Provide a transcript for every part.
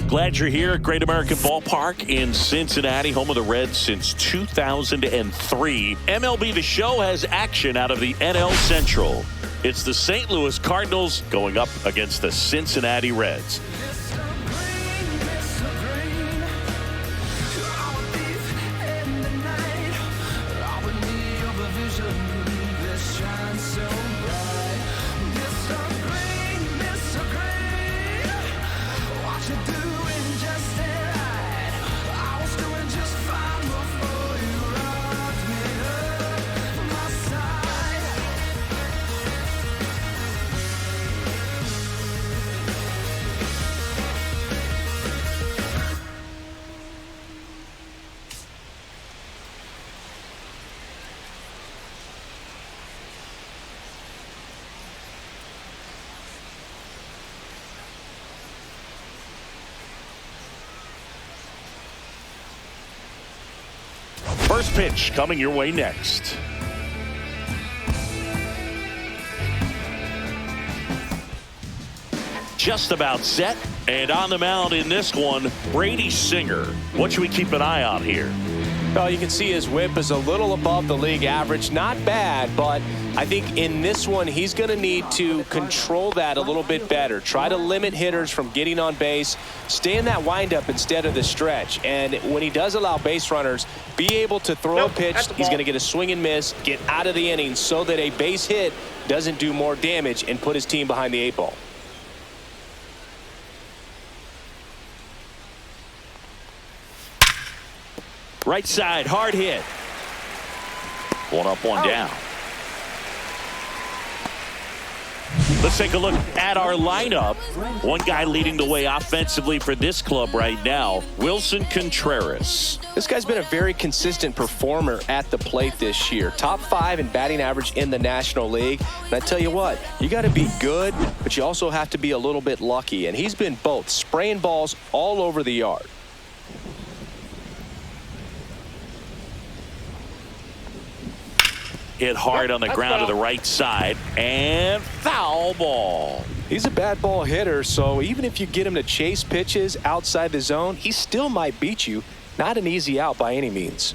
Glad you're here at Great American Ballpark in Cincinnati, home of the Reds since 2003. MLB The Show has action out of the NL Central. It's the St. Louis Cardinals going up against the Cincinnati Reds. First pitch coming your way next. Just about set, and on the mound in this one, Brady Singer. What should we keep an eye on here? Well, you can see his whip is a little above the league average. Not bad, but I think in this one, he's going to need to control that a little bit better. Try to limit hitters from getting on base. Stay in that windup instead of the stretch. And when he does allow base runners, be able to throw a pitch. He's going to get a swing and miss, get out of the inning so that a base hit doesn't do more damage and put his team behind the 8 ball. Right side, hard hit. One up, one down. Let's take a look at our lineup. One guy leading the way offensively for this club right now, Willson Contreras. This guy's been a very consistent performer at the plate this year. Top 5 in batting average in the National League. And I tell you what, you got to be good, but you also have to be a little bit lucky. And he's been both, spraying balls all over the yard. Hit hard on the ground to the right side, and foul ball. He's a bad ball hitter, so even if you get him to chase pitches outside the zone, he still might beat you. Not an easy out by any means.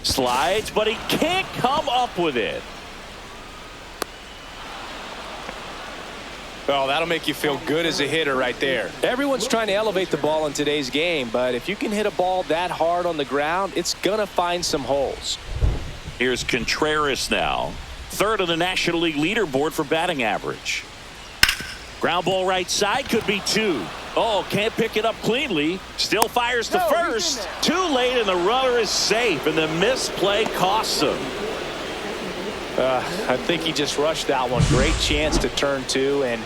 Slides, but he can't come up with it. Well, that'll make you feel good as a hitter right there. Everyone's trying to elevate the ball in today's game, but if you can hit a ball that hard on the ground, it's going to find some holes. Here's Contreras now. Third on the National League leaderboard for batting average. Ground ball right side, could be 2. Oh, can't pick it up cleanly. Still fires to first. Too late, and the runner is safe, and the misplay costs him. I think he just rushed that one. Great chance to turn 2, and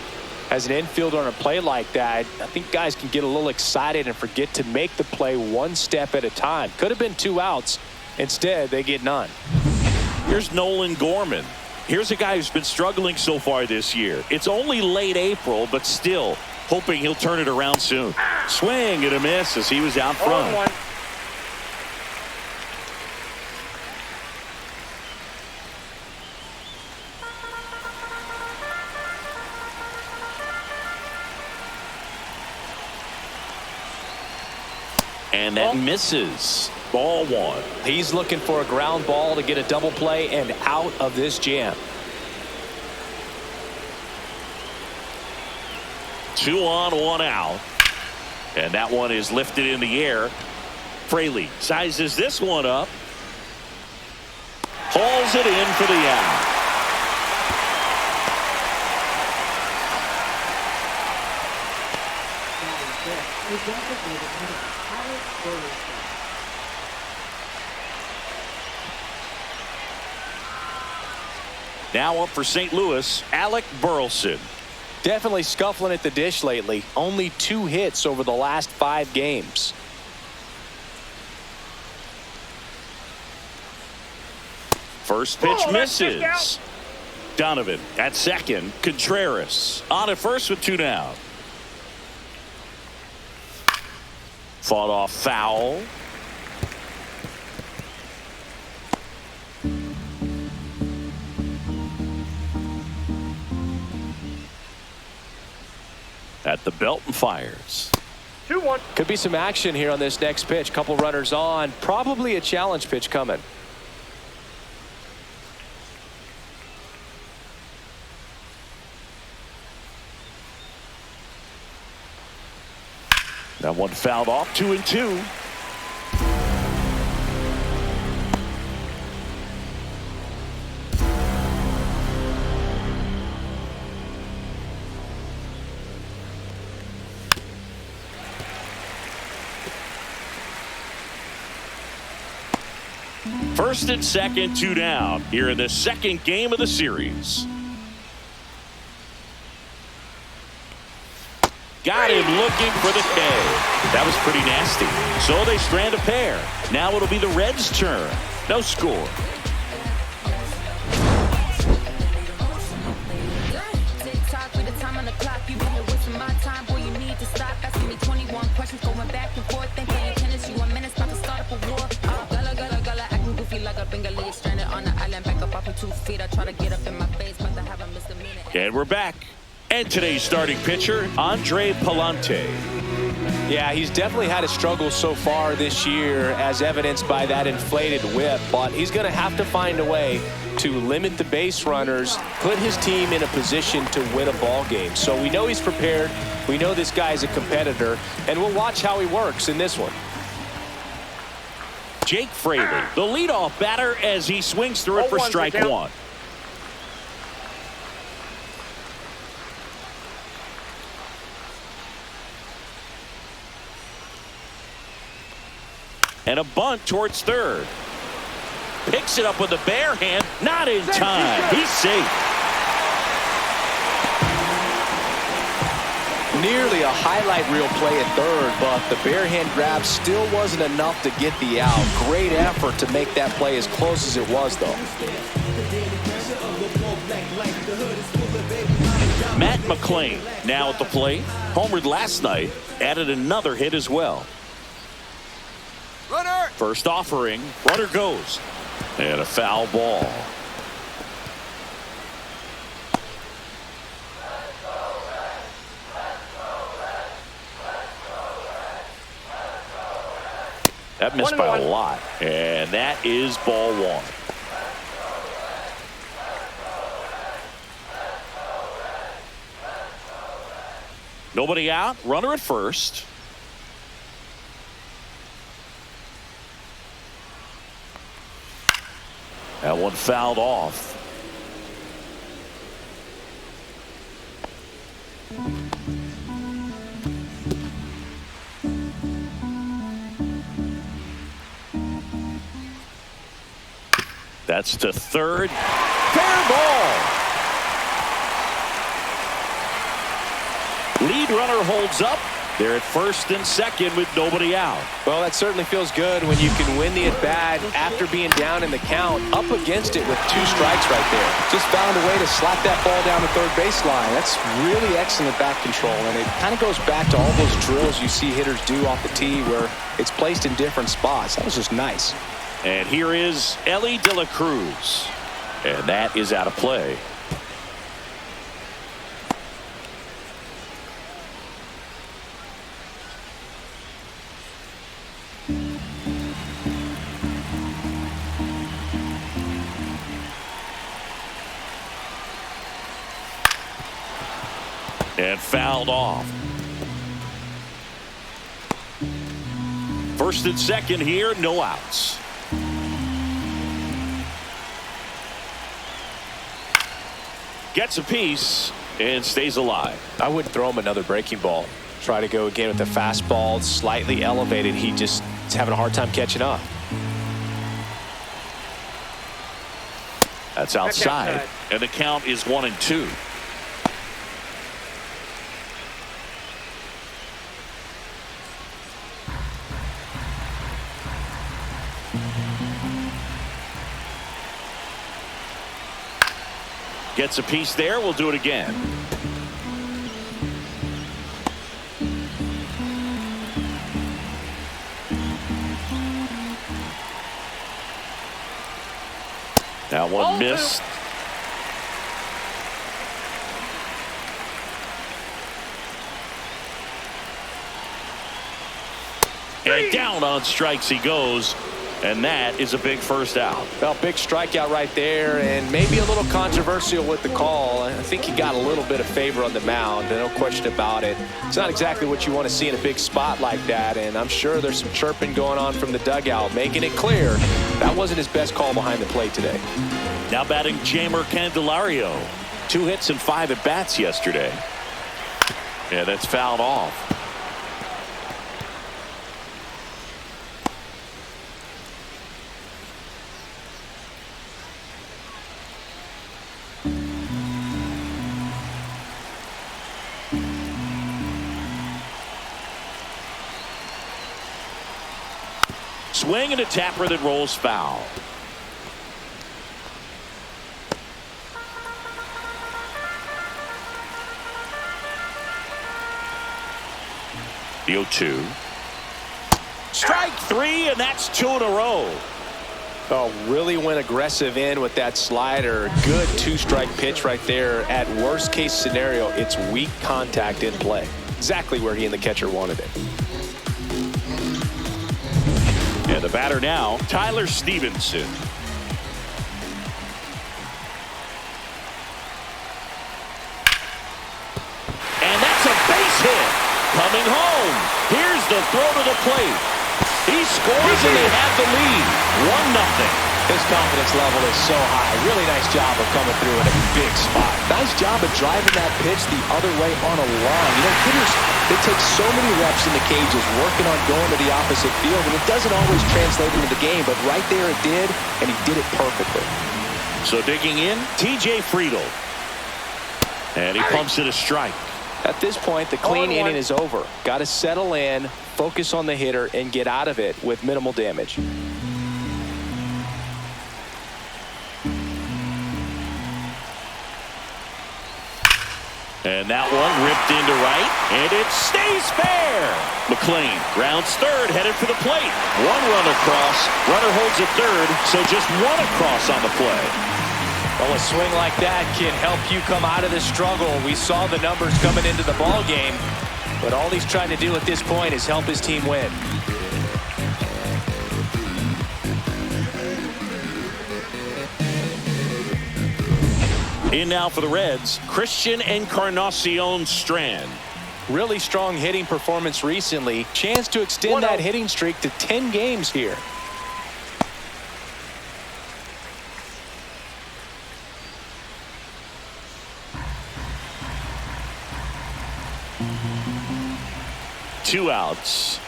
as an infielder on a play like that, I think guys can get a little excited and forget to make the play one step at a time. Could have been 2 outs. Instead, they get none. Here's Nolan Gorman. Here's a guy who's been struggling so far this year. It's only late April, but still hoping he'll turn it around soon. Swing and a miss as he was out front. And that misses. Ball 1. He's looking for a ground ball to get a double play and out of this jam. 2 on, 1 out. And that one is lifted in the air. Fraley sizes this one up. Hauls it in for the out. Now up for St. Louis, Alec Burleson. Definitely scuffling at the dish lately. Only 2 hits over the last 5 games. First pitch misses. Donovan at second. Contreras on at first with 2 down. Fought off foul. At the belt and fires. 2-1. Could be some action here on this next pitch. Couple runners on. Probably a challenge pitch coming. That one fouled off. 2-2. First and second, 2 down here in the second game of the series. Got him looking for the K. That was pretty nasty. So they strand a pair. Now it'll be the Reds' turn. No score. And we're back. And today's starting pitcher, Andre Pallante. Yeah, he's definitely had a struggle so far this year, as evidenced by that inflated whip. But he's going to have to find a way to limit the base runners, put his team in a position to win a ball game. So we know he's prepared. We know this guy's a competitor, and we'll watch how he works in this one. Jake Fraley, the leadoff batter, as he swings through it for strike one. And a bunt towards third. Picks it up with a bare hand. Not in time. He's safe. Nearly a highlight reel play at third, but the bare hand grab still wasn't enough to get the out. Great effort to make that play as close as it was, though. Matt McClain now at the plate. Homered last night. Added another hit as well. Runner. First offering. Runner goes. And a foul ball. That missed by a lot. And that is ball one. Nobody out. Runner at first. That one fouled off. That's to third. Fair ball. Lead runner holds up. They're at first and second with nobody out. Well, that certainly feels good when you can win the at-bat after being down in the count, up against it with 2 strikes right there. Just found a way to slap that ball down the third baseline. That's really excellent bat control, and it kind of goes back to all those drills you see hitters do off the tee where it's placed in different spots. That was just nice. And here is Ellie De La Cruz. And that is out of play. And fouled off. First and second here, no outs. Gets a piece and stays alive. I wouldn't throw him another breaking ball. Try to go again with the fastball, slightly elevated. He just is having a hard time catching up. That's outside. And the count is 1-2. Gets a piece there. We'll do it again. That one missed. And down on strikes he goes. And that is a big first out. Well, big strikeout right there, and maybe a little controversial with the call. I think he got a little bit of favor on the mound, no question about it. It's not exactly what you want to see in a big spot like that, and I'm sure there's some chirping going on from the dugout, making it clear that wasn't his best call behind the plate today. Now batting Jeimer Candelario. 2 hits and 5 at-bats yesterday. Yeah, that's fouled off. Swing and a tapper that rolls foul. The 0-2. Strike 3, and that's 2 in a row. Oh, really went aggressive in with that slider. Good 2-strike pitch right there. At worst case scenario, it's weak contact in play. Exactly where he and the catcher wanted it. And the batter now, Tyler Stevenson. And that's a base hit. Coming home. Here's the throw to the plate. He scores and they have the lead. 1-0. His confidence level is so high. Really nice job of coming through in a big spot. Nice job of driving that pitch the other way on a line. You know, hitters, they take so many reps in the cages working on going to the opposite field, and it doesn't always translate into the game, but right there it did, and he did it perfectly. So digging in, TJ Friedl. And he pumps it a strike. At this point, the clean inning is over. Got to settle in, focus on the hitter, and get out of it with minimal damage. And that one ripped into right, and it stays fair. McLean rounds third, headed for the plate. 1 run across, runner holds at third, so just 1 across on the play. Well, a swing like that can help you come out of the struggle. We saw the numbers coming into the ball game, but all he's trying to do at this point is help his team win. In now for the Reds, Christian Encarnacion Strand. Really strong hitting performance recently. Chance to extend that hitting streak to 10 games here. Two outs.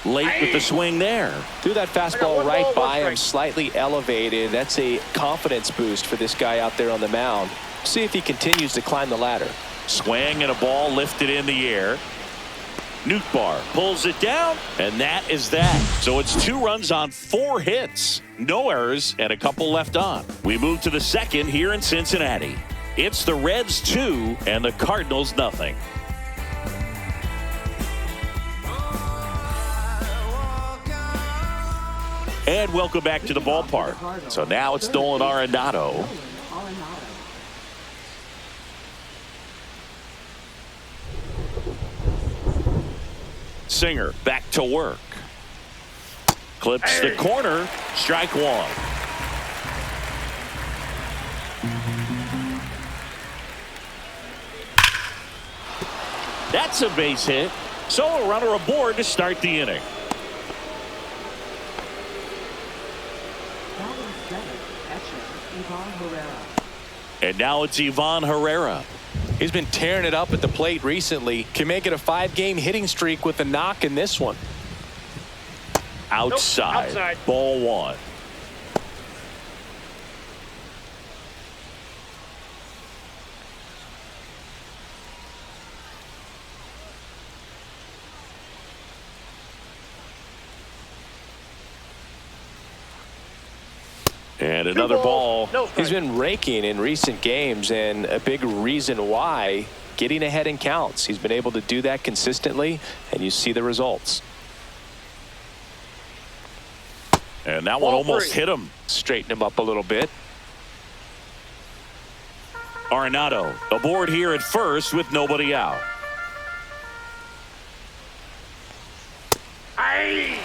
Late with the swing there. Threw that fastball right by him, slightly elevated. That's a confidence boost for this guy out there on the mound. See if he continues to climb the ladder. Swing and a ball lifted in the air. Nootbaar pulls it down, and that is that. So it's 2 runs on 4 hits. No errors and a couple left on. We move to the second here in Cincinnati. It's the Reds 2 and the Cardinals 0. And welcome back to the ballpark. So now it's Nolan Arenado. Singer back to work. Clips the corner. Strike 1. That's a base hit. So a runner aboard to start the inning. And now it's Ivan Herrera. He's been tearing it up at the plate recently. Can make it a 5-game hitting streak with a knock in this one. Outside. Outside. Ball 1. And another ball. No, he's been raking in recent games, and a big reason why, getting ahead in counts. He's been able to do that consistently, and you see the results. And that one almost hit him. Straighten him up a little bit. Arenado aboard here at first with nobody out. Aye.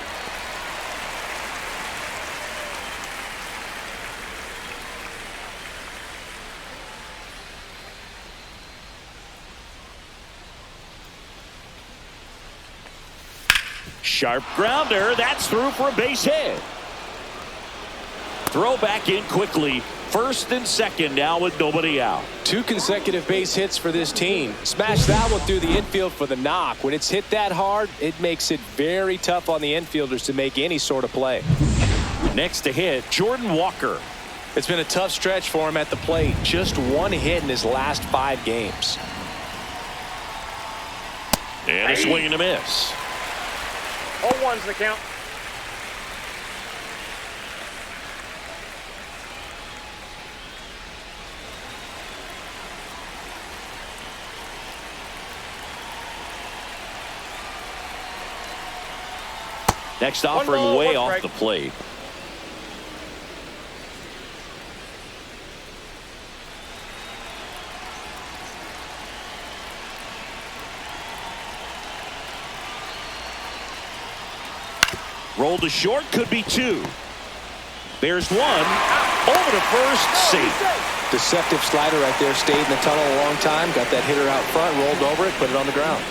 Sharp grounder. That's through for a base hit. Throw back in quickly. First and second now with nobody out. 2 consecutive base hits for this team. Smash that one through the infield for the knock. When it's hit that hard, it makes it very tough on the infielders to make any sort of play. Next to hit, Jordan Walker. It's been a tough stretch for him at the plate. Just 1 hit in his last 5 games. And a swing and a miss. 0-1's the count. Next offering way off the plate. Rolled to short, could be 2. There's 1. Over to first, safe. Deceptive slider right there. Stayed in the tunnel a long time. Got that hitter out front, rolled over it, put it on the ground.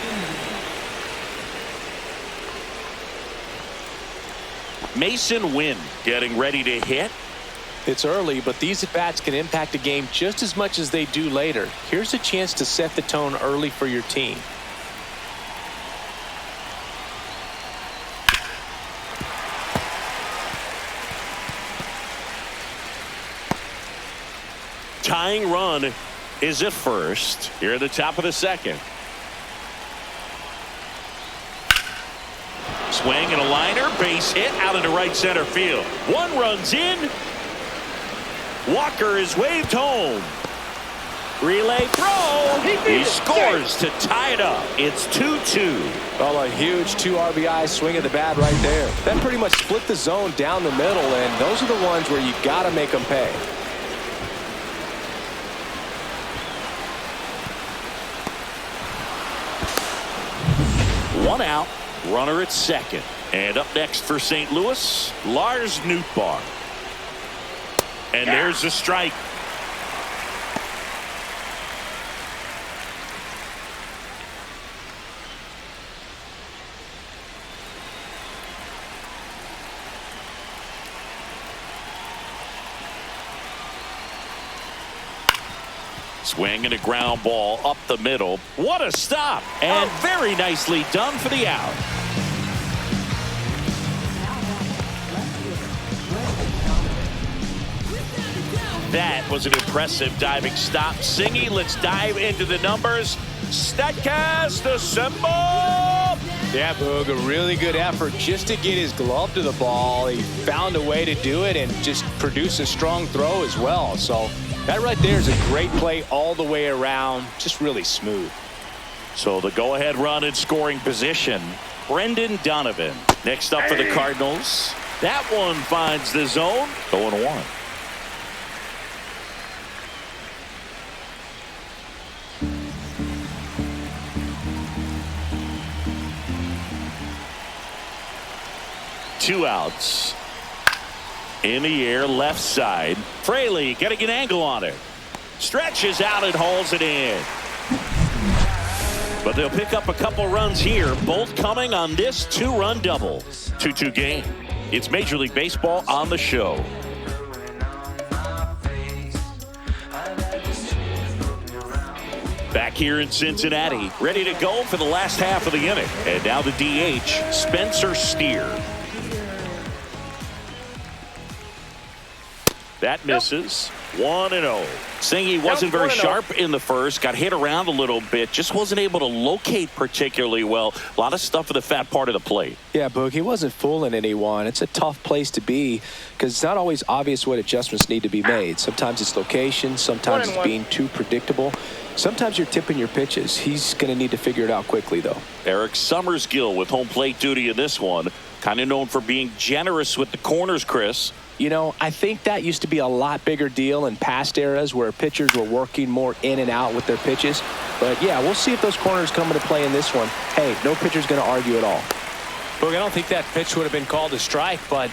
Mason Wynn getting ready to hit. It's early, but these at-bats can impact a game just as much as they do later. Here's a chance to set the tone early for your team. Tying run is at first here at the top of the second. Swing and a liner, base hit out into right center field. 1 runs in. Walker is waved home. Relay throw. He scores to tie it up. It's 2-2. Well, a huge 2 RBI swing of the bat right there. That pretty much split the zone down the middle, and those are the ones where you got to make them pay. One out, runner at second. And up next for St. Louis, Lars Nootbaar. And there's a strike. Swing and a ground ball up the middle. What a stop. And very nicely done for the out. That was an impressive diving stop. Singy, let's dive into the numbers. Statcast assemble. Yeah, Boog, a really good effort just to get his glove to the ball. He found a way to do it and just produce a strong throw as well. So that right there is a great play all the way around. Just really smooth. So the go-ahead run in scoring position, Brendan Donovan. Next up for the Cardinals. That one finds the zone. 0-1. Two outs. In the air, left side. Fraley getting an angle on it. Stretches out and hauls it in. But they'll pick up a couple runs here, both coming on this 2-run double. 2-2 game. It's Major League Baseball on the show. Back here in Cincinnati, ready to go for the last half of the inning. And now the DH, Spencer Steer. That misses. 1-0. Singy wasn't very sharp in the first. Got hit around a little bit. Just wasn't able to locate particularly well. A lot of stuff at the fat part of the plate. Yeah, Boog, he wasn't fooling anyone. It's a tough place to be because it's not always obvious what adjustments need to be made. Sometimes it's location. Sometimes it's being too predictable. Sometimes you're tipping your pitches. He's going to need to figure it out quickly, though. Eric Summersgill with home plate duty in this one. Kind of known for being generous with the corners, Chris. You know, I think that used to be a lot bigger deal in past eras where pitchers were working more in and out with their pitches. But, yeah, we'll see if those corners come into play in this one. Hey, no pitcher's going to argue at all. Look, I don't think that pitch would have been called a strike, but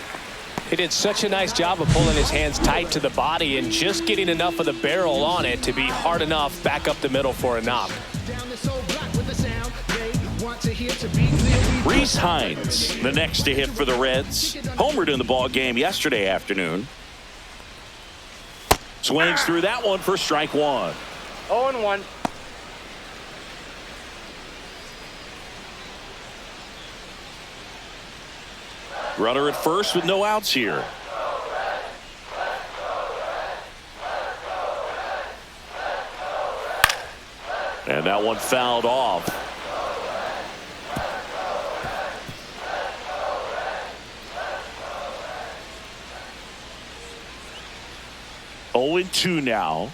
he did such a nice job of pulling his hands tight to the body and just getting enough of the barrel on it to be hard enough back up the middle for a knock. Reese Hines, the next to hit for the Reds. Homered in the ball game yesterday afternoon. Swings through that one for strike one. 0-1. Runner at first with no outs here. And that one fouled off. Oh, 0-2 now.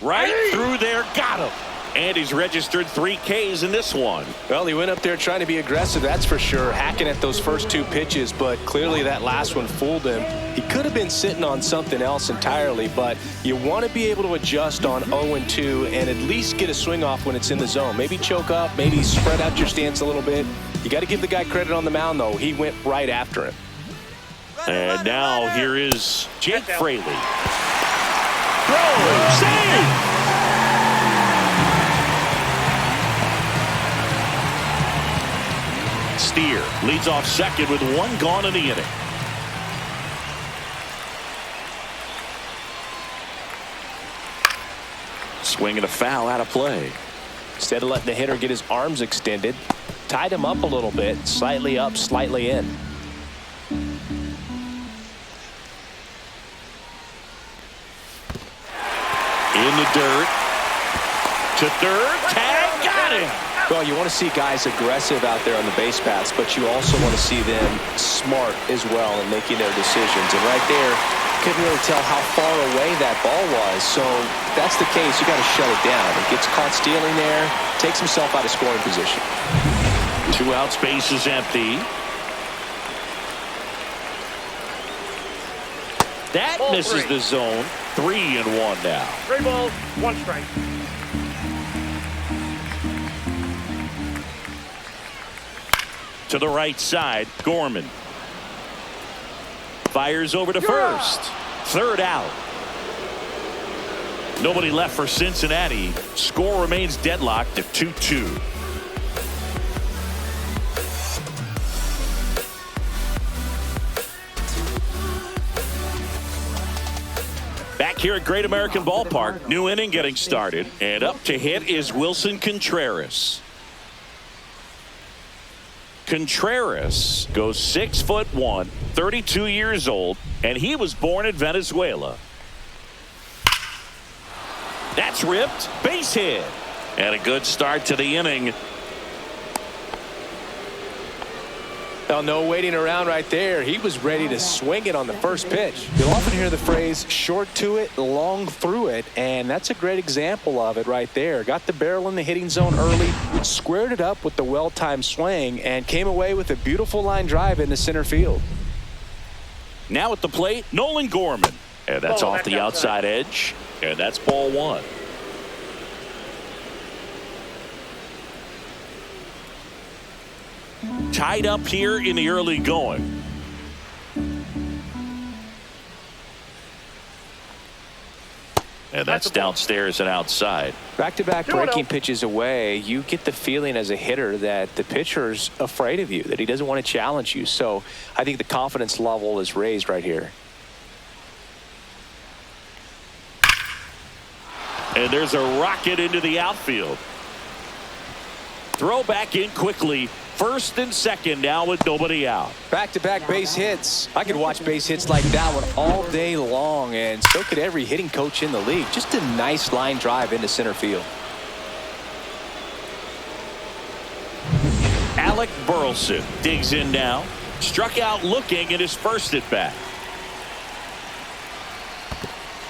Right through there, got him. And he's registered 3 Ks in this one. Well, he went up there trying to be aggressive, that's for sure, hacking at those first 2 pitches, but clearly that last one fooled him. He could have been sitting on something else entirely, but you want to be able to adjust on 0-2 and at least get a swing off when it's in the zone. Maybe choke up, maybe spread out your stance a little bit. You got to give the guy credit on the mound, though. He went right after him. And now here is Jake Fraley. Throw, save! Steer leads off second with 1 gone in the inning. Swing and a foul out of play. Instead of letting the hitter get his arms extended, tied him up a little bit, slightly up, slightly in. In the dirt. To third. Tag. Got him. Well, you want to see guys aggressive out there on the base paths, but you also want to see them smart as well in making their decisions. And right there, couldn't really tell how far away that ball was. So if that's the case, you got to shut it down. He gets caught stealing there, takes himself out of scoring position. 2 outs, base is empty. That Ball misses 3. the zone. 3-1 now. 3 balls, 1 strike. To the right side, Gorman. Fires over to first. 3rd out. Nobody left for Cincinnati. Score remains deadlocked at 2-2. Back here at Great American Ballpark, new inning getting started, and up to hit is Wilson Contreras. Contreras goes 6'1", 32 years old, and he was born in Venezuela. That's ripped, base hit, and a good start to the inning. Well, no waiting around right there. He was ready to swing it on the first pitch. You'll often hear the phrase short to it, long through it, and that's a great example of it right there. Got the barrel in the hitting zone early, squared it up with the well-timed swing, and came away with a beautiful line drive into center field. Now at the plate, Nolan Gorman, and that's off the outside edge, and that's ball 1. Tied up here in the early going. And that's downstairs and outside. Back-to-back breaking pitches away, you get the feeling as a hitter that the pitcher's afraid of you, that he doesn't want to challenge you. So I think the confidence level is raised right here. And there's a rocket into the outfield. Throw back in quickly. First and second now with nobody out. Back-to-back base hits. I could watch base hits like that one all day long, and so could every hitting coach in the league. Just a nice line drive into center field. Alec Burleson digs in now. Struck out looking in his first at bat.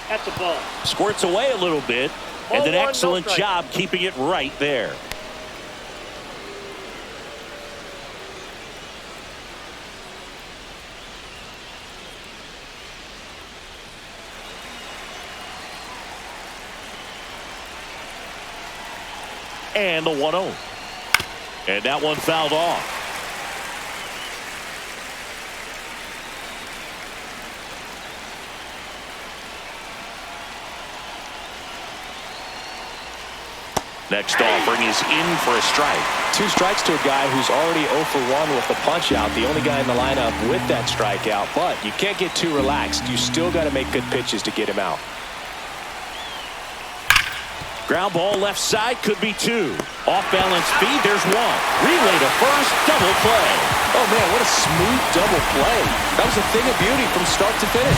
That's a ball. Squirts away a little bit, and an excellent job keeping it right there. And the 1-0. And that one fouled off. Next offering is in for a strike. 2 strikes to a guy who's already 0 for 1 with the punch out. The only guy in the lineup with that strikeout. But you can't get too relaxed. You still got to make good pitches to get him out. Ground ball left side, could be 2. Off balance feed, there's 1. Relay to first, double play. Oh man, what a smooth double play. That was a thing of beauty from start to finish.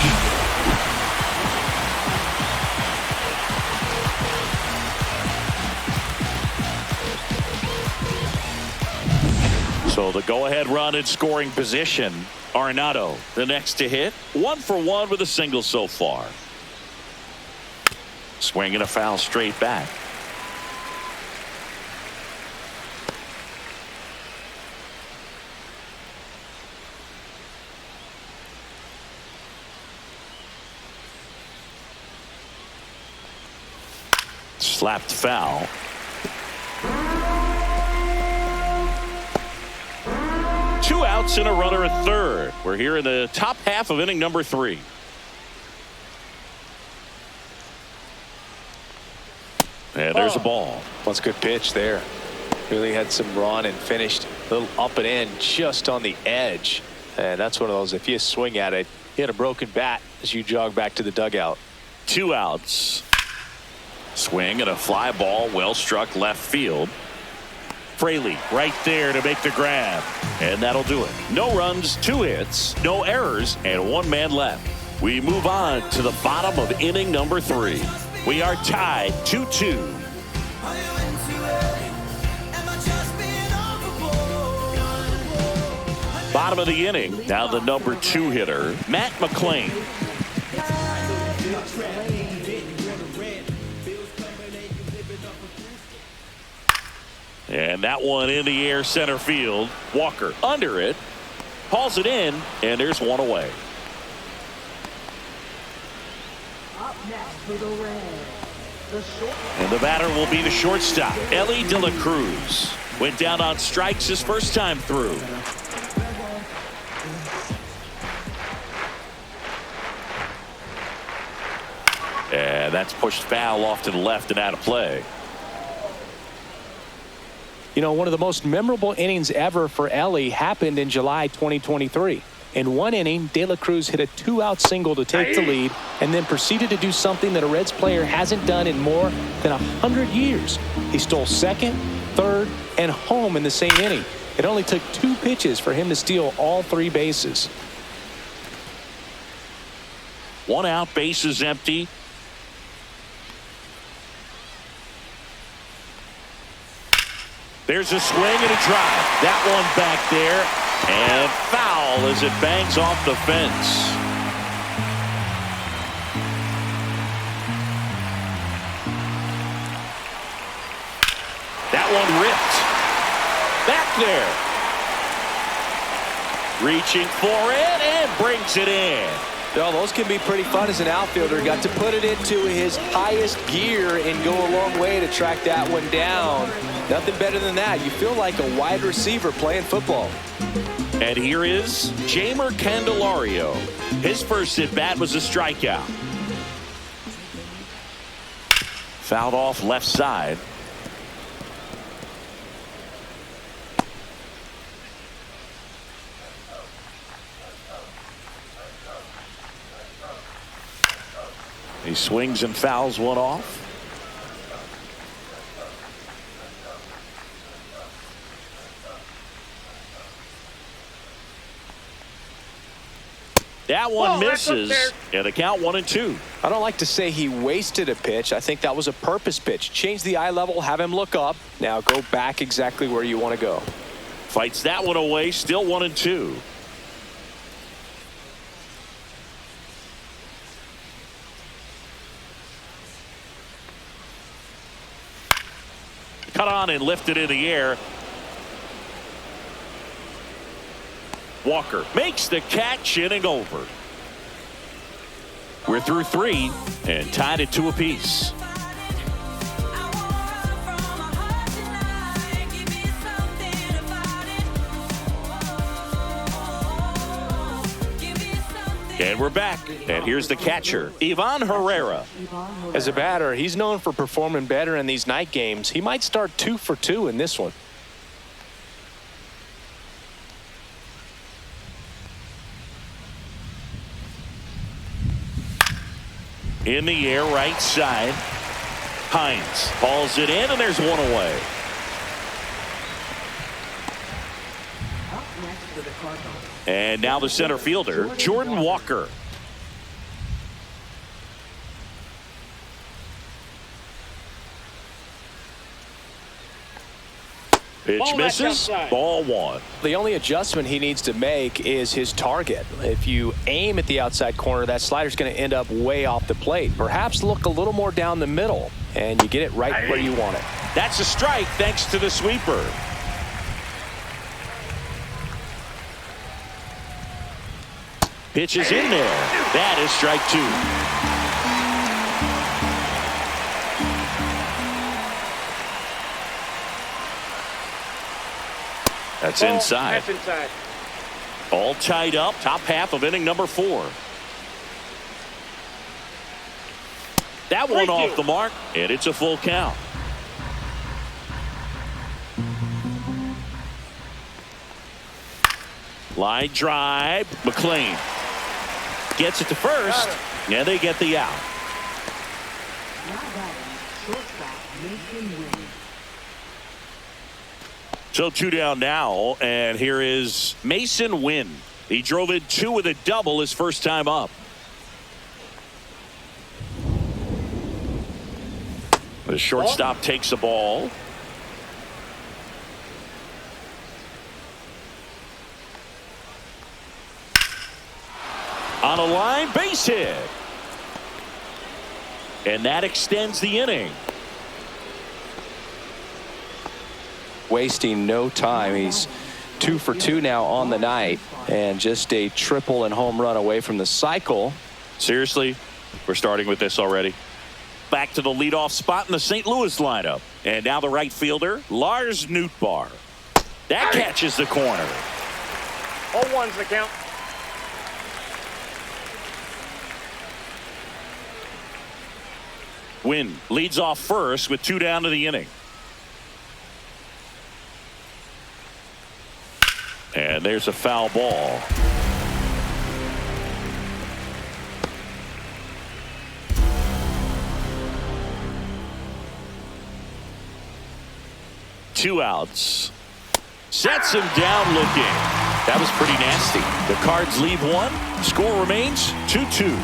So the go-ahead run in scoring position. Arenado, the next to hit. 1 for 1 with a single so far. Swing and a foul straight back. Slapped foul. Two outs and a runner at third. We're here in the top half of inning number 3. And there's a ball. That's a good pitch there. Really had some run and finished a little up and in just on the edge. And that's one of those, if you swing at it, you had a broken bat as you jog back to the dugout. 2 outs. Swing and a fly ball well struck left field. Fraley right there to make the grab. And that'll do it. No runs, 2 hits, no errors, and 1 man left. We move on to the bottom of inning number 3. We are tied 2-2. Bottom of the inning. Now the number 2 hitter, Matt McClain. And that one in the air center field. Walker under it. Hauls it in. And there's 1 away. Up next for the Reds, the short. And the batter will be the shortstop, Ellie De La Cruz. Went down on strikes his first time through. And that's pushed foul off to the left and out of play. You know, one of the most memorable innings ever for Ellie happened in July 2023. In 1 inning, De La Cruz hit a 2-out single to take the lead and then proceeded to do something that a Reds player hasn't done in more than 100 years. He stole second, third, and home in the same inning. It only took 2 pitches for him to steal all 3 bases. 1 out, bases empty. There's a swing and a drive. That one back there. And foul as it bangs off the fence. That one ripped. Back there. Reaching for it and brings it in. Well, those can be pretty fun as an outfielder. Got to put it into his highest gear and go a long way to track that one down. Nothing better than that. You feel like a wide receiver playing football. And here is Jamer Candelario. His first at bat was a strikeout. Fouled off left side. He swings and fouls one off. That one misses, and the count 1-2. I don't like to say he wasted a pitch. I think that was a purpose pitch. Change the eye level, have him look up. Now go back exactly where you want to go. Fights that one away, still 1-2. Cut on and lifted in the air. Walker makes the catch, inning over. We're through 3 and tied at 2 apiece. And we're back. And here's the catcher, Ivan Herrera. As a batter, he's known for performing better in these night games. He might start 2 for 2 in this one. In the air, right side. Hines hauls it in, and there's one away. And now the center fielder, Jordan Walker. Pitch misses. Ball 1. The only adjustment he needs to make is his target. If you aim at the outside corner, that slider's going to end up way off the plate. Perhaps look a little more down the middle, and you get it right where you want it. That's a strike thanks to the sweeper. Pitch is in there. That is strike 2. That's inside. That's inside. All tied up. Top half of inning number 4. That one off the mark, and it's a full count. Line drive. McLean gets it to first, and they get the out. So 2 down now, and here is Mason Wynn. He drove in 2 with a double his first time up. The shortstop takes the ball. On a line, base hit. And that extends the inning. Wasting no time. He's 2 for 2 now on the night, and just a triple and home run away from the cycle. Seriously, we're starting with this already. Back to the leadoff spot in the St. Louis lineup. And now the right fielder, Lars Nootbaar. That catches the corner. 0-1's the count. Wynn leads off first with 2 down to the inning. And there's a foul ball. Two outs. Sets him down looking. That was pretty nasty. The Cards leave 1. Score remains 2-2.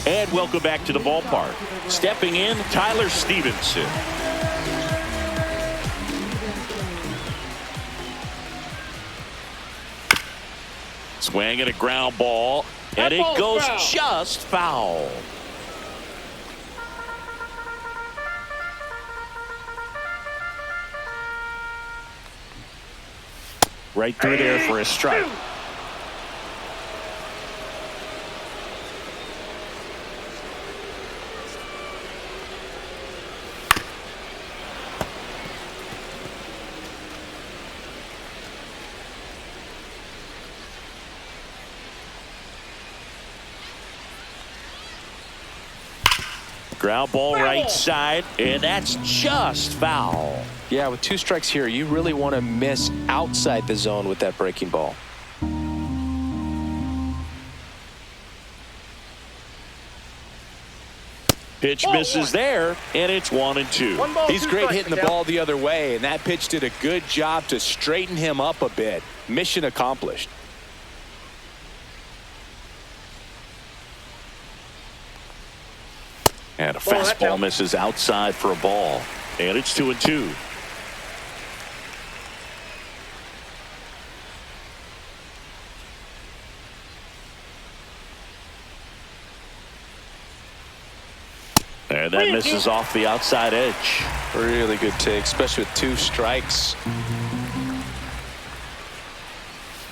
And welcome back to the ballpark. Stepping in, Tyler Stevenson. Swing and a ground ball, and it goes just foul. Right through there for a strike. Ground ball right side, and that's just foul. Yeah, with 2 strikes here, you really want to miss outside the zone with that breaking ball. Pitch misses there, and it's 1-2. He's great hitting the ball the other way, and that pitch did a good job to straighten him up a bit. Mission accomplished. And a fastball misses outside for a ball. And it's 2-2. And that misses off the outside edge. Really good take, especially with 2 strikes.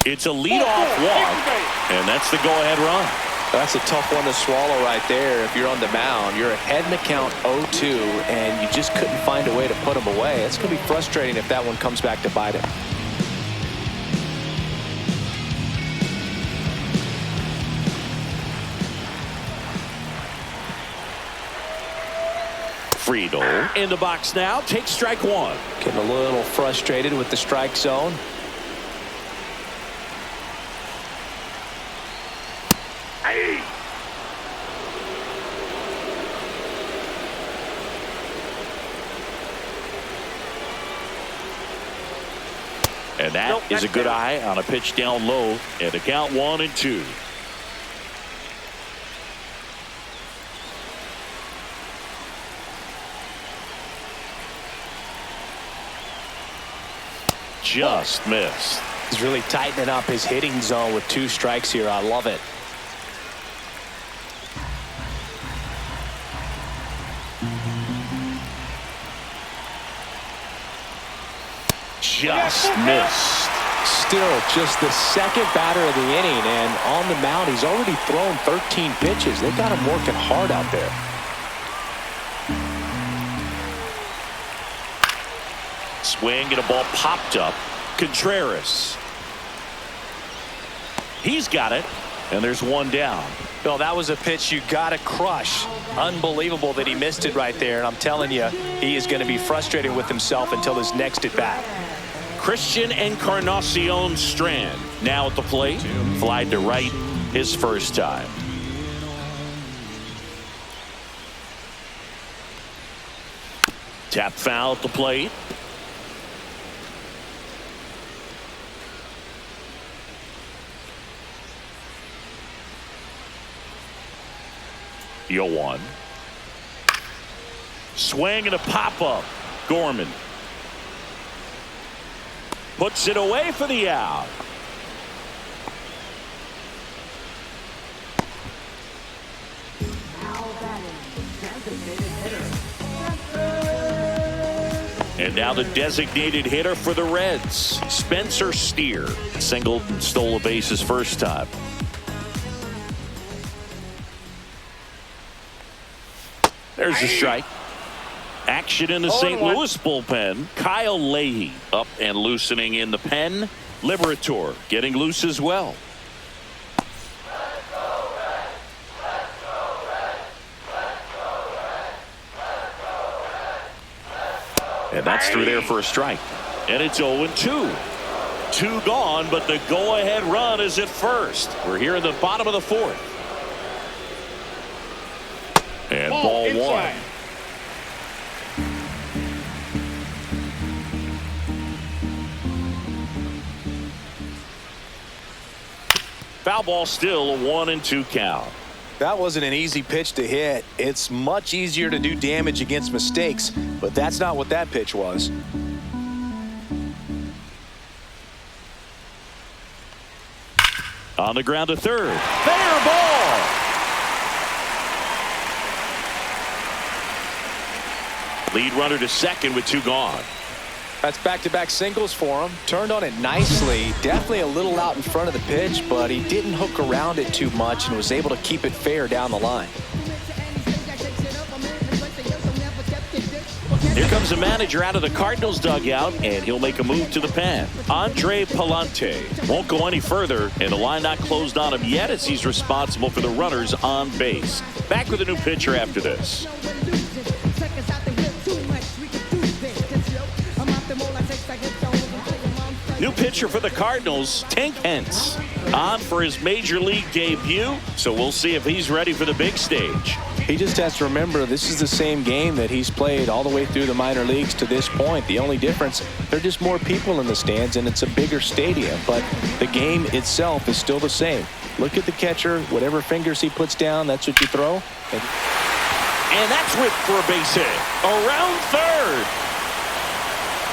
It's a leadoff walk, and that's the go-ahead run. That's a tough one to swallow right there. If you're on the mound, you're ahead in the count 0-2, and you just couldn't find a way to put him away. It's going to be frustrating if that one comes back to bite him. Friedel in the box now. Take strike one. Getting a little frustrated with the strike zone. Hey. And that is a good eye on a pitch down low. And the count 1-2. Just missed. He's really tightening up his hitting zone with 2 strikes here. I love it. Just missed. Still just the second batter of the inning, and on the mound he's already thrown 13 pitches. They've got him working hard out there. Swing and a ball popped up. Contreras. He's got it, and there's one down. Bill, that was a pitch you got to crush. Unbelievable that he missed it right there, and I'm telling you, he is going to be frustrated with himself until his next at bat. Christian Encarnacion Strand now at the plate. Flied to right his first time. Tap foul at the plate. The 0-1. Swing and a pop-up. Gorman puts it away for the out. And now the designated hitter for the Reds, Spencer Steer. Singled and stole a base his first time. There's a strike. Action in the St. Louis bullpen. Kyle Leahy up and loosening in the pen. Liberator getting loose as well. And that's through there for a strike. And it's 0-2. 2 gone, but the go-ahead run is at first. We're here in the bottom of the 4th. And ball inside. 1. Foul ball, still a 1-2 count. That wasn't an easy pitch to hit. It's much easier to do damage against mistakes, but that's not what that pitch was. On the ground to third. Fair ball. Lead runner to second with 2 gone. That's back-to-back singles for him. Turned on it nicely. Definitely a little out in front of the pitch, but he didn't hook around it too much and was able to keep it fair down the line. Here comes the manager out of the Cardinals dugout, and he'll make a move to the pen. Andre Pallante won't go any further, and the line not closed on him yet as he's responsible for the runners on base. Back with a new pitcher after this. New pitcher for the Cardinals, Tank Hentz, on for his major league debut, so we'll see if he's ready for the big stage. He just has to remember this is the same game that he's played all the way through the minor leagues to this point. The only difference, there are just more people in the stands and it's a bigger stadium, but the game itself is still the same. Look at the catcher, whatever fingers he puts down, that's what you throw. And that's whipped for a base hit. Around third.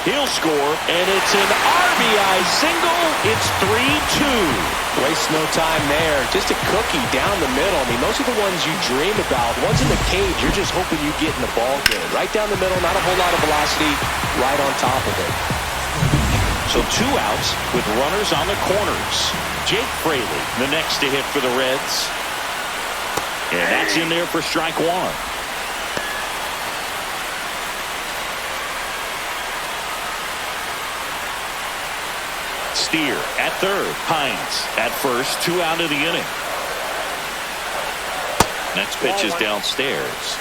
He'll score, and it's an RBI single. It's 3-2. Waste no time there. Just a cookie down the middle. I mean, those are the ones you dream about. Ones in the cage, you're just hoping you get in the ball game. Right down the middle, not a whole lot of velocity, right on top of it. So 2 outs with runners on the corners. Jake Fraley, the next to hit for the Reds. And that's in there for strike 1. Steer at third. Hines at first. 2 out of the inning. Next pitch is downstairs.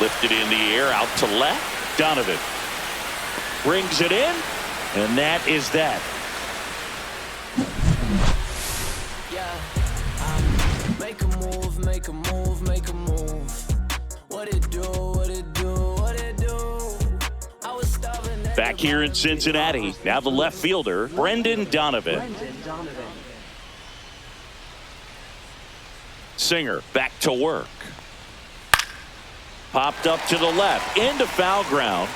Lifted in the air, out to left. Donovan brings it in, and that is that. Make a move, make a move, make a move. What it do, what it do, what it do. I was stubborn. Back here in Cincinnati, now the left fielder, Brendan Donovan. Singer back to work. Popped up to the left, into foul ground.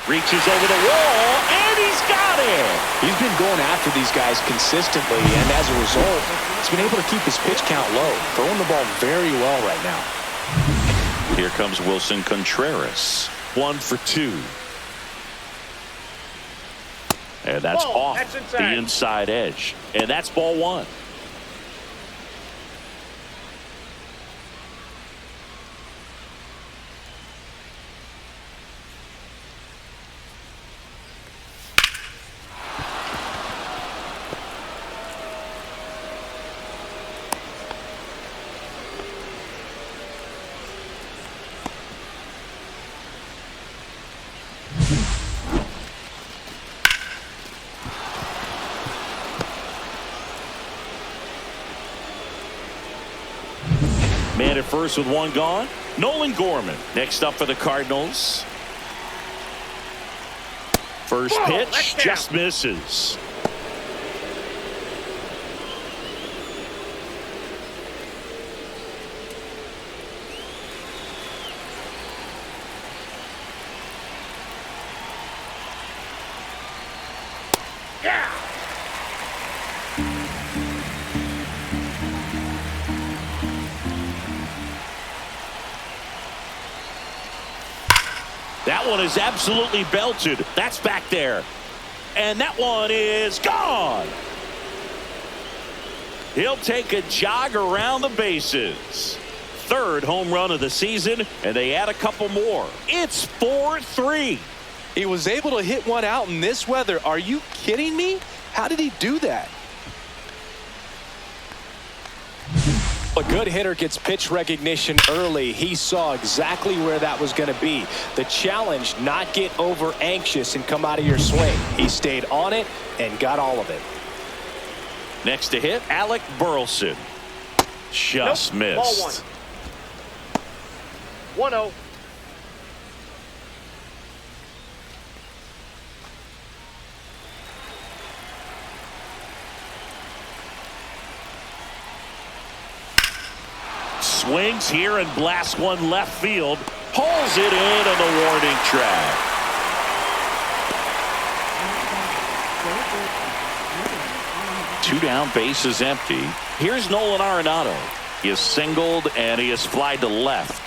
Reaches over the wall, and he's got it! He's been going after these guys consistently, and as a result, he's been able to keep his pitch count low, throwing the ball very well right now. Here comes Wilson Contreras. 1 for 2. And that's off the inside edge. And that's ball 1. Man at first with 1 gone. Nolan Gorman next up for the Cardinals. First pitch just misses. That one is absolutely belted. That's back there. And that one is gone. He'll take a jog around the bases. 3rd home run of the season, and they add a couple more. It's 4-3. He was able to hit one out in this weather. Are you kidding me? How did he do that? A good hitter gets pitch recognition early. He saw exactly where that was going to be. The challenge, not get over anxious and come out of your swing. He stayed on it and got all of it. Next to hit, Alec Burleson. Just missed. Ball 1. 1-0. Swings here and blasts one left field. Pulls it in on the warning track. Two down, bases empty. Here's Nolan Arenado. He is singled and he is flied to left.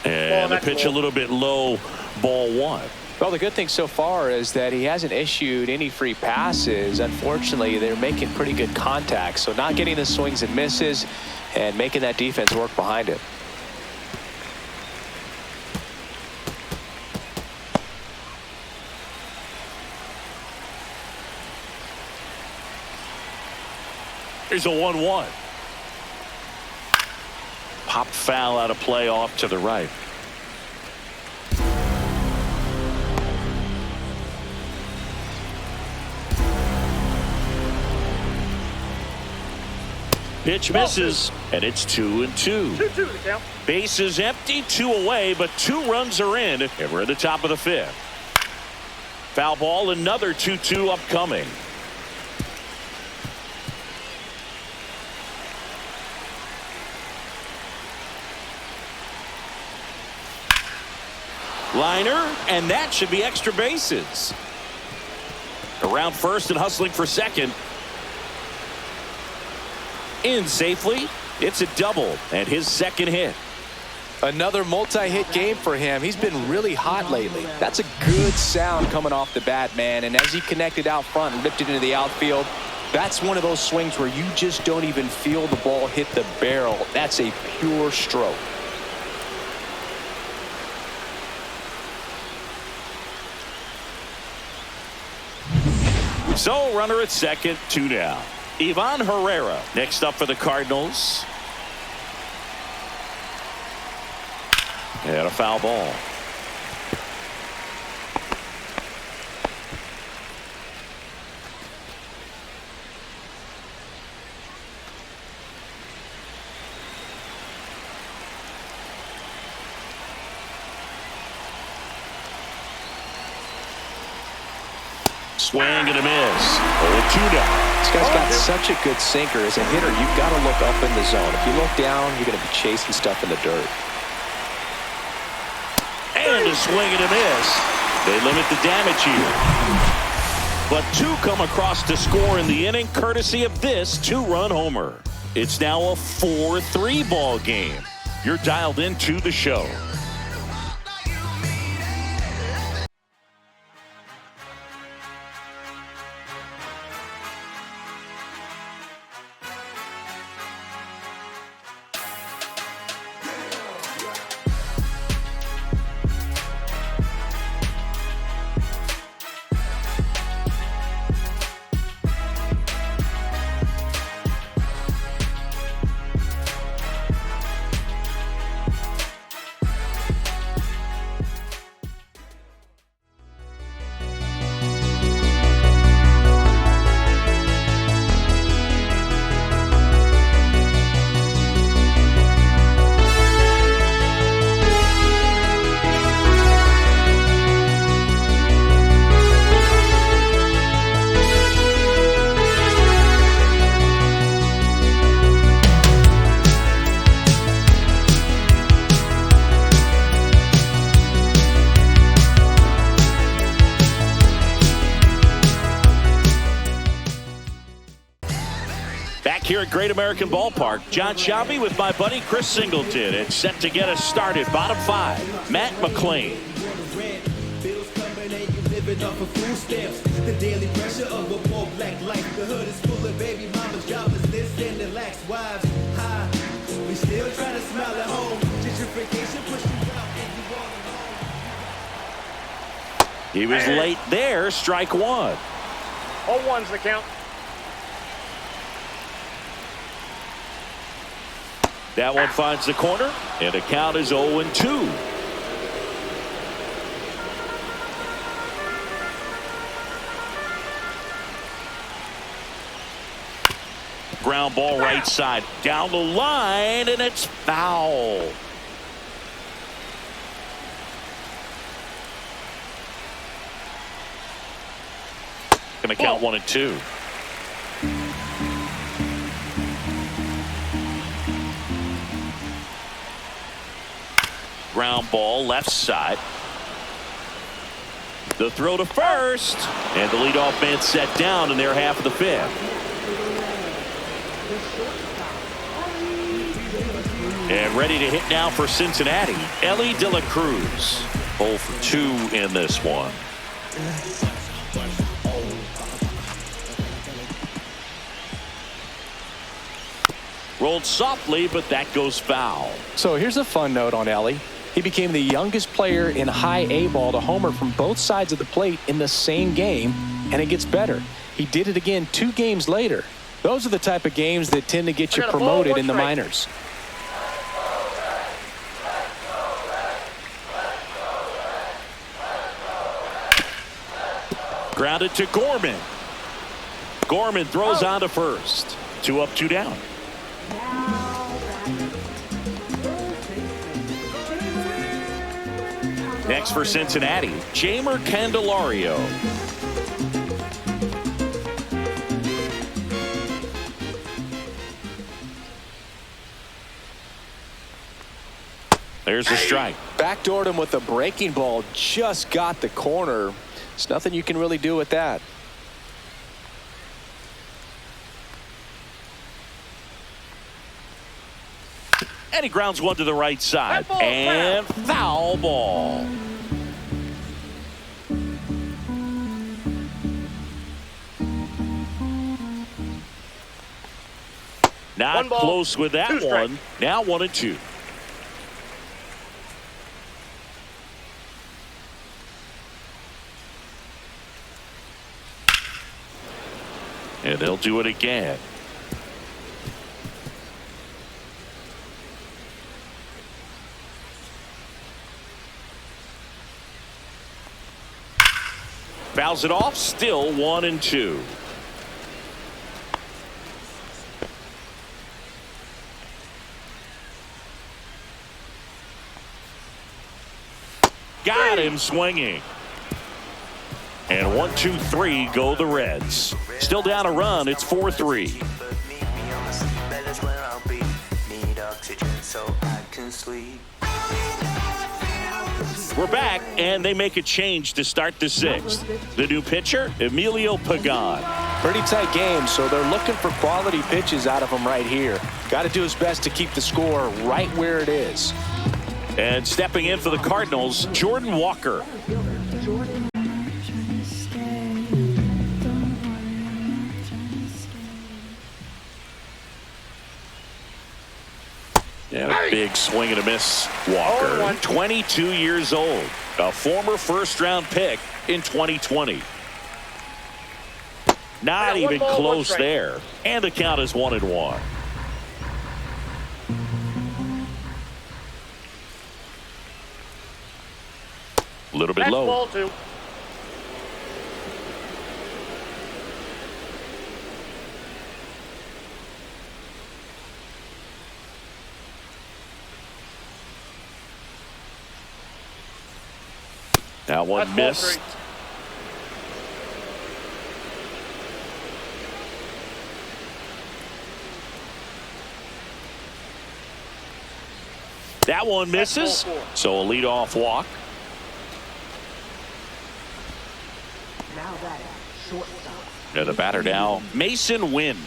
And the pitch a little bit low, ball 1. Well, the good thing so far is that he hasn't issued any free passes. Unfortunately, they're making pretty good contact, so not getting the swings and misses and making that defense work behind it. Here's a 1-1. Pop foul out of play off to the right. Pitch misses, and it's 2-2. 2-2 the count. Bases empty, 2 away, but 2 runs are in, and we're at the top of the 5th. Foul ball, another 2-2 upcoming. Liner, and that should be extra bases. Around first and hustling for second. In safely. It's a double and his 2nd hit. Another multi-hit game for him. He's been really hot lately. That's a good sound coming off the bat, man. And as he connected out front and ripped it into the outfield, that's one of those swings where you just don't even feel the ball hit the barrel. That's a pure stroke. So runner at second, 2 down. Ivan Herrera next up for the Cardinals. And a foul ball. Swing and a miss. 0-2 down. This guy's got such a good sinker. As a hitter, you've got to look up in the zone. If you look down, you're going to be chasing stuff in the dirt. And a swing and a miss. They limit the damage here. But 2 come across to score in the inning, courtesy of this 2-run homer. It's now a 4-3 ball game. You're dialed into the show. Here at Great American Ballpark, John Shabby with my buddy Chris Singleton. It's set to get us started. Bottom 5, Matt McClain. The daily pressure of a poor black life. The hood is full of baby mamas, joblessness, and the lax wives. Hi, we still try to smile at home. Gentrification pushed you out and you all alone. He was late there. Strike 1. 0-1's the count. That one finds the corner, and the count is 0-2. Ground ball right side, down the line, and it's foul. Gonna count 1-2. Ground ball left side. The throw to first, and the leadoff man set down in their half of the 5th. And ready to hit now for Cincinnati, Ellie De La Cruz. 0 for 2 in this one. Rolled softly, but that goes foul. So here's a fun note on Ellie. He became the youngest player in high A ball to homer from both sides of the plate in the same game, and it gets better. He did it again 2 games later. Those are the type of games that tend to get you promoted in the minors. Grounded to Gorman. Gorman throws on to first. 2 up, 2 down. Next for Cincinnati, Jamer Candelario. There's a strike. Backdoored him with a breaking ball, just got the corner. There's nothing you can really do with that. And he grounds one to the right side. And foul ball. Not close with that one. Now 1-2. And he'll do it again. Fouls it off, still 1-2. Got him swinging. And 1, 2, 3 go the Reds. Still down a run. It's 4-3. We're back, and they make a change to start the 6th. The new pitcher, Emilio Pagan. Pretty tight game, so they're looking for quality pitches out of him right here. Got to do his best to keep the score right where it is. And stepping in for the Cardinals, Jordan Walker. And a big swing and a miss. Walker, 22 years old, a former first-round pick in 2020. Not even close there. And the count is 1-1. A little bit low. Ball 2. That one missed. That one misses. So a leadoff walk. Now batting, shortstop. And the batter now, Mason Wynn.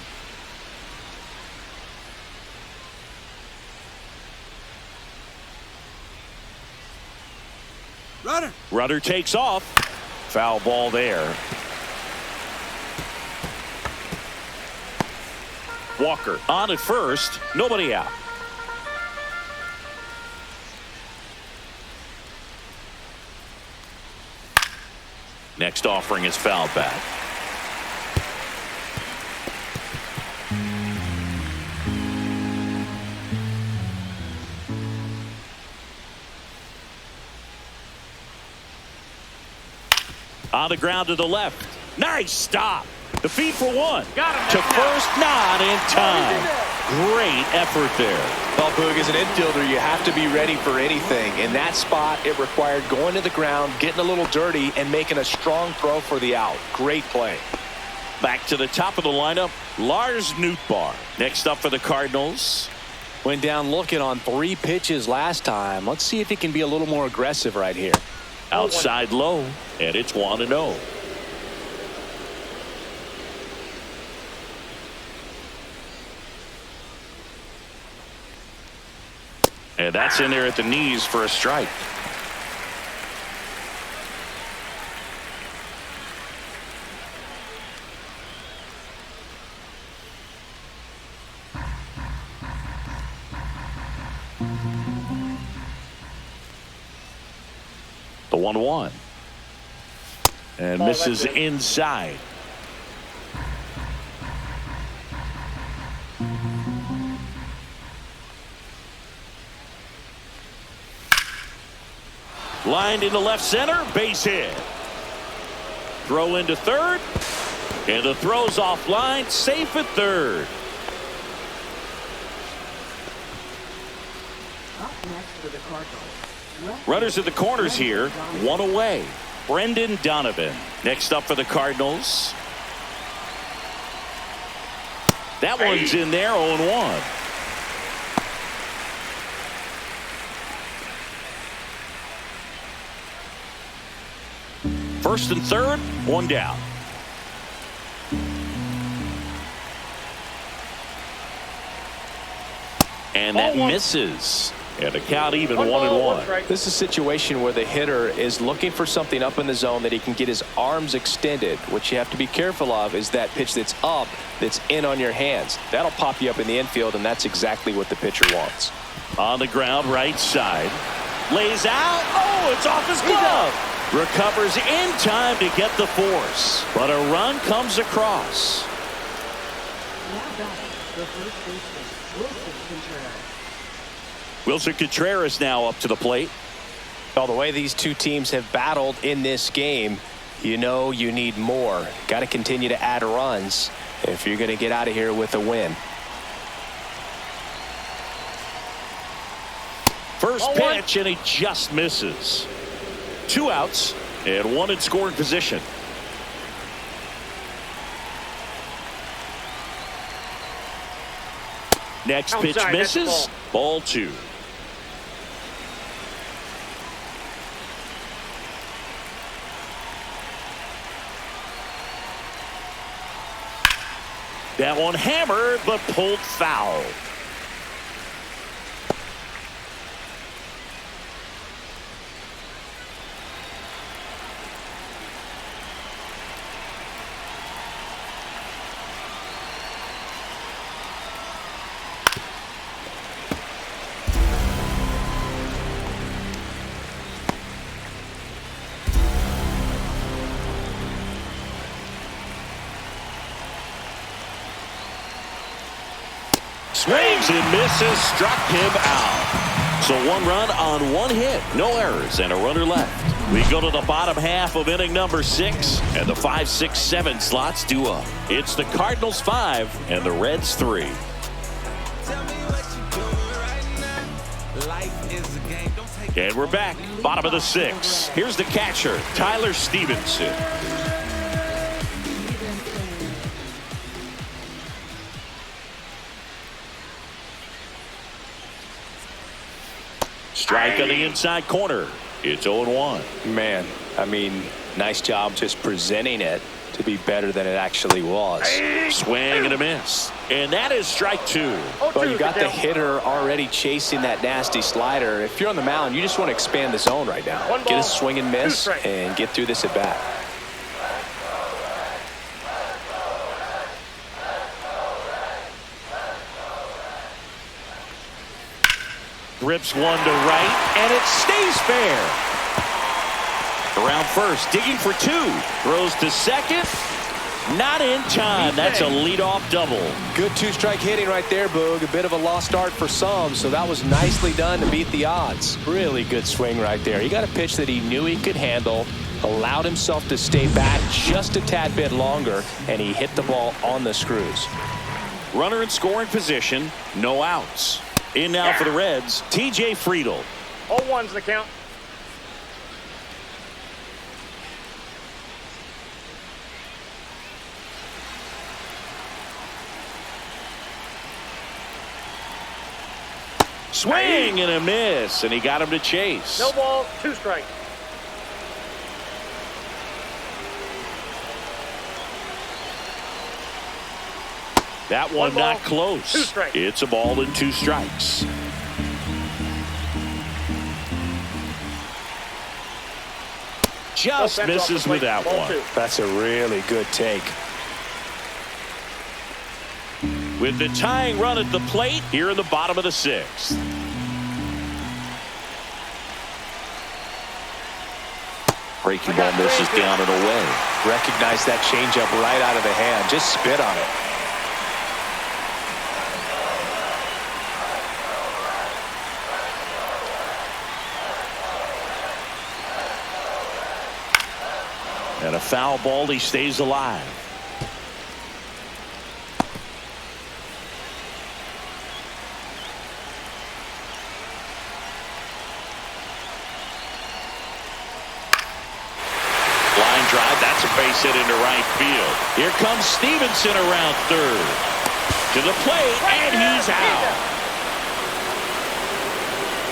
Runner takes off. Foul ball there. Walker on at first. Nobody out. Next offering is fouled back. On the ground to the left. Nice stop. The feed for one. To first, not in time. Great effort there. Well, Boog, as an infielder, you have to be ready for anything. In that spot, it required going to the ground, getting a little dirty, and making a strong throw for the out. Great play. Back to the top of the lineup, Lars Nootbaar. Next up for the Cardinals. Went down looking on 3 pitches last time. Let's see if he can be a little more aggressive right here. Outside low, and it's 1-0. And that's in there at the knees for a strike. The 1-1. And misses inside. Lined into left center, base hit. Throw into third, and the throw's offline, safe at third. Up next for the Cardinals. Runners at the corners here, 1 away. Brendan Donovan. Next up for the Cardinals. That one's in there, 0-1. First and third, 1 down. And that misses. And the count even 1-1. This is a situation where the hitter is looking for something up in the zone that he can get his arms extended. What you have to be careful of is that pitch that's up, that's in on your hands. That'll pop you up in the infield, and that's exactly what the pitcher wants. On the ground, right side. Lays out. Oh, it's off his glove. Recovers in time to get the force. But a run comes across. Now batting, the first baseman, Wilson Contreras. Wilson Contreras now up to the plate. Well, the way these two teams have battled in this game, you know you need more. Got to continue to add runs if you're going to get out of here with a win. First pitch, and he just misses. 2 outs and 1 in scoring position. Next pitch misses. Ball 2. That one hammered, but pulled foul. Swings and misses, struck him out. So 1 run on 1 hit, no errors, and a runner left. We go to the bottom half of inning number 6, and the 5, 6, 7 slots due up. It's the Cardinals 5 and the Reds 3. And we're back, bottom of the 6. Here's the catcher, Tyler Stevenson. Strike on the inside corner. It's 0-1. Man, I mean, nice job just presenting it to be better than it actually was. Swing and a miss. And that is strike 2. Well, you got the hitter already chasing that nasty slider. If you're on the mound, you just want to expand the zone right now. Get a swing and miss and get through this at bat. Rips one to right, and it stays fair. Around first, digging for 2. Throws to second. Not in time. That's a leadoff double. Good 2-strike hitting right there, Boog. A bit of a lost start for some, so that was nicely done to beat the odds. Really good swing right there. He got a pitch that he knew he could handle, allowed himself to stay back just a tad bit longer, and he hit the ball on the screws. Runner in scoring position, no outs. In now for the Reds, T.J. Friedl. 0-1's the count. Swing and a miss, and he got him to chase. No ball, 2 strikes. That one not close. 2 strikes. It's a ball and 2 strikes. Just misses with that one. That's a really good take. With the tying run at the plate here in the bottom of the 6th. Breaking ball misses down and away. Recognize that changeup right out of the hand. Just spit on it. And a foul ball, he stays alive. Line drive, that's a base hit into right field. Here comes Stevenson around third. To the plate, and he's out.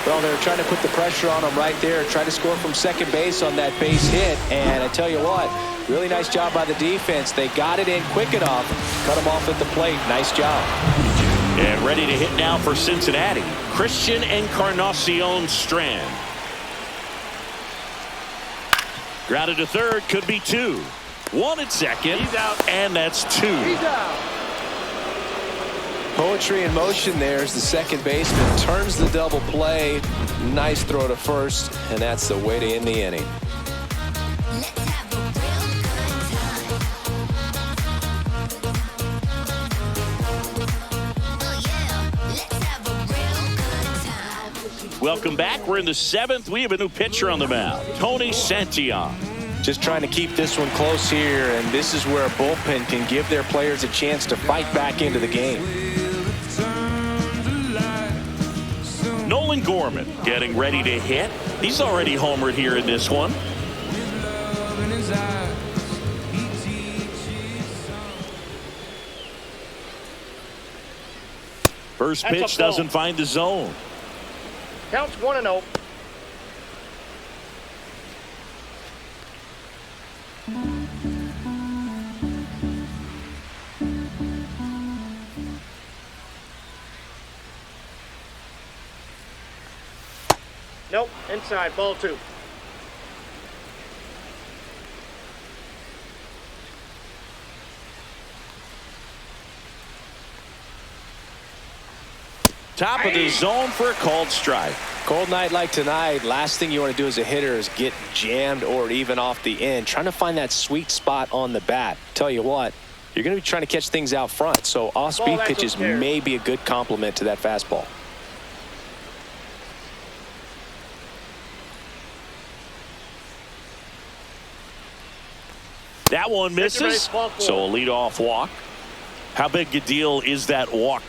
Well, they're trying to put the pressure on him right there, try to score from second base on that base hit, and I tell you what, really nice job by the defense. They got it in quick enough, cut him off at the plate. Nice job. And ready to hit now for Cincinnati, Christian Encarnacion Strand. Grounded to third, could be 2. 1 at second, he's out. And that's 2. He's out. Poetry in motion there as the second baseman turns the double play. Nice throw to first, and that's the way to end the inning. Welcome back. We're in the 7th. We have a new pitcher on the mound, Tony Santillan. Just trying to keep this one close here, and this is where a bullpen can give their players a chance to fight back into the game. Nolan Gorman getting ready to hit. He's already homered here in this one. First pitch doesn't find the zone. Counts 1-0. Nope, inside, ball 2. Top of the zone for a called strike. Cold night like tonight, last thing you want to do as a hitter is get jammed or even off the end. Trying to find that sweet spot on the bat. Tell you what, you're going to be trying to catch things out front, so off-speed pitches may be a good complement to that fastball. That one misses, so a leadoff walk. How big a deal is that walk?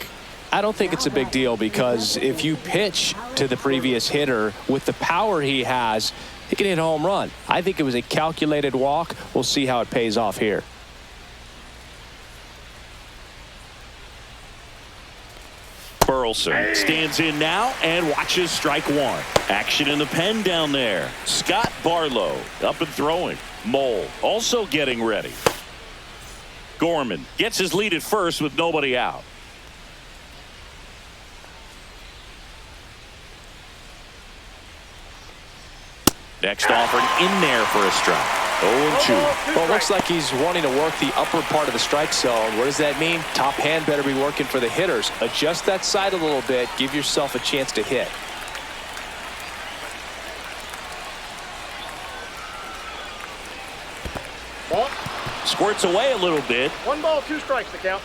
I don't think it's a big deal, because if you pitch to the previous hitter with the power he has, he can hit a home run. I think it was a calculated walk. We'll see how it pays off here. Burleson stands in now and watches strike 1. Action in the pen down there. Scott Barlow up and throwing. Mole also getting ready. Gorman gets his lead at first with nobody out. Next offering in there for a strike. 0-2. Well, it looks like he's wanting to work the upper part of the strike zone. What does that mean? Top hand better be working for the hitters. Adjust that side a little bit. Give yourself a chance to hit. Ball. Squirts away a little bit. 1 ball, 2 strikes to count.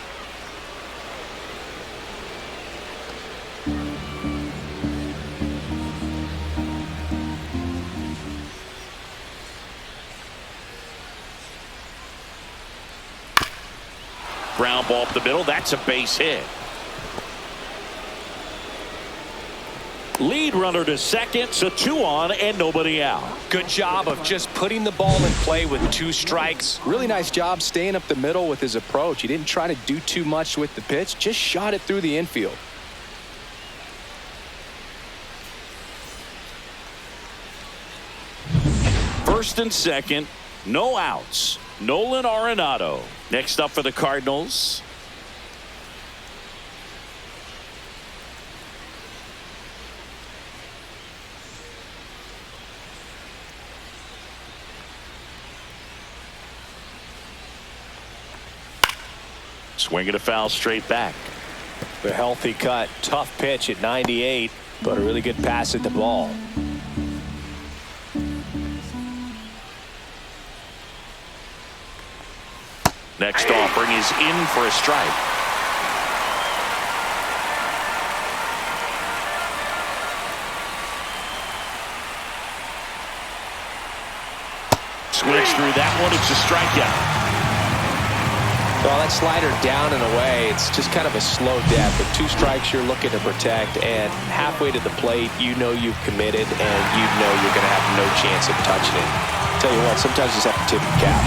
Ground ball up the middle. That's a base hit. Lead runner to second, so 2 on and nobody out. Good job of just putting the ball in play with 2 strikes. Really nice job staying up the middle with his approach. He didn't try to do too much with the pitch, just shot it through the infield. First and second, no outs. Nolan Arenado next up for the Cardinals. Swinging a foul straight back. The healthy cut. Tough pitch at 98, but a really good pass at the ball. Next offering is in for a strike. Switch through that one. It's a strikeout. Well, that slider down and away, it's just kind of a slow death. With 2 strikes you're looking to protect, and halfway to the plate, you know you've committed, and you know you're going to have no chance of touching it. Tell you what, sometimes you just have to tip your cap.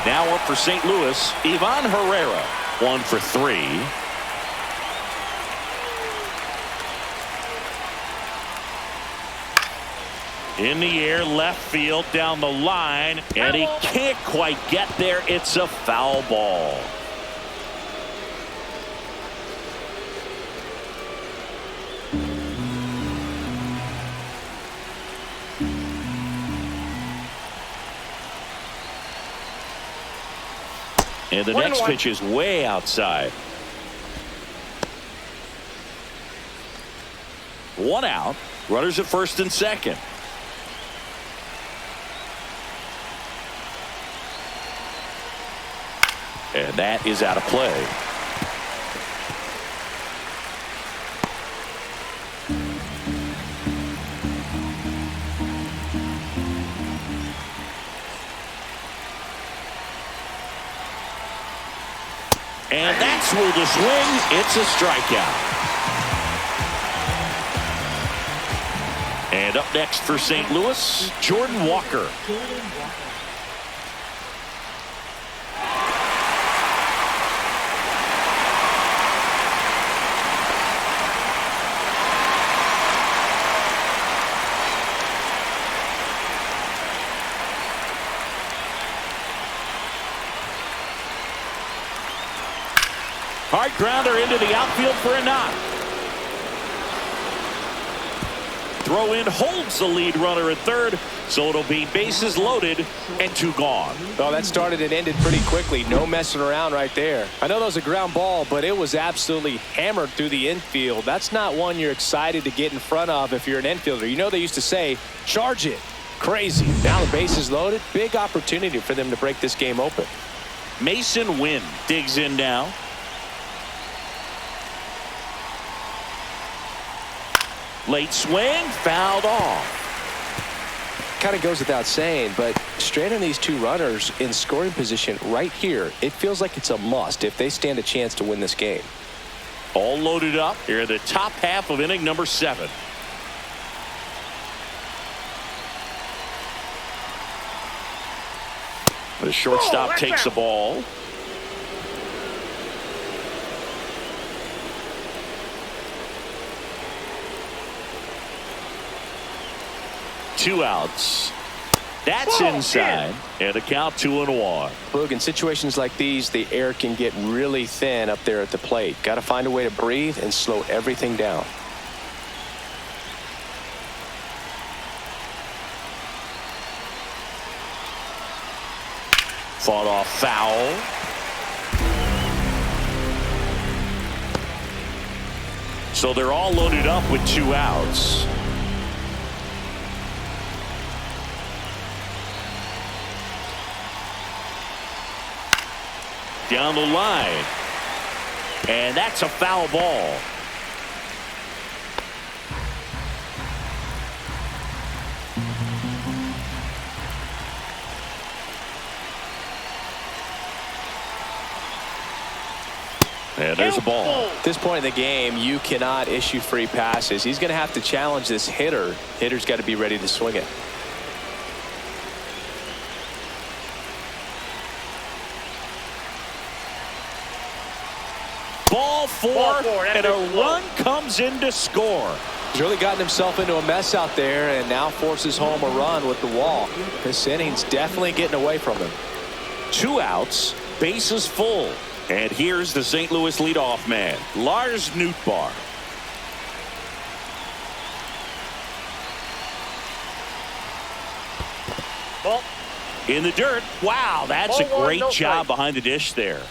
Now up for St. Louis, Ivan Herrera, 1 for 3. In the air, left field, down the line, and he can't quite get there. It's a foul ball. And the next pitch is way outside. 1 out. Runners at first and second. And that is out of play. And that's with the swing. It's a strikeout. And up next for St. Louis, Jordan Walker. Hard grounder into the outfield for a knock. Throw in holds the lead runner at third, so it'll be bases loaded and 2 gone. Well, that started and ended pretty quickly. No messing around right there. I know that was a ground ball, but it was absolutely hammered through the infield. That's not one you're excited to get in front of if you're an infielder. You know they used to say, charge it. Crazy. Now the base is loaded. Big opportunity for them to break this game open. Mason Wynn digs in now. Late swing, fouled off. Kind of goes without saying, but stranding these 2 runners in scoring position right here, it feels like it's a must if they stand a chance to win this game. All loaded up here in the top half of inning number 7. The shortstop takes the ball. Two outs. That's inside. And the count 2-1. Look, in situations like these, the air can get really thin up there at the plate. Got to find a way to breathe and slow everything down. Fought off foul. So they're all loaded up with 2 outs. Down the line. And that's a foul ball. And there's a ball. At this point in the game, you cannot issue free passes. He's going to have to challenge this hitter. Hitter's got to be ready to swing it. Ball four, and a run comes in to score. He's really gotten himself into a mess out there and now forces home a run with the walk. This inning's definitely getting away from him. 2 outs, bases full. And here's the St. Louis leadoff man, Lars Nootbaar. Ball. In the dirt. Wow, that's a Ball 1, great no job strike. behind the dish there.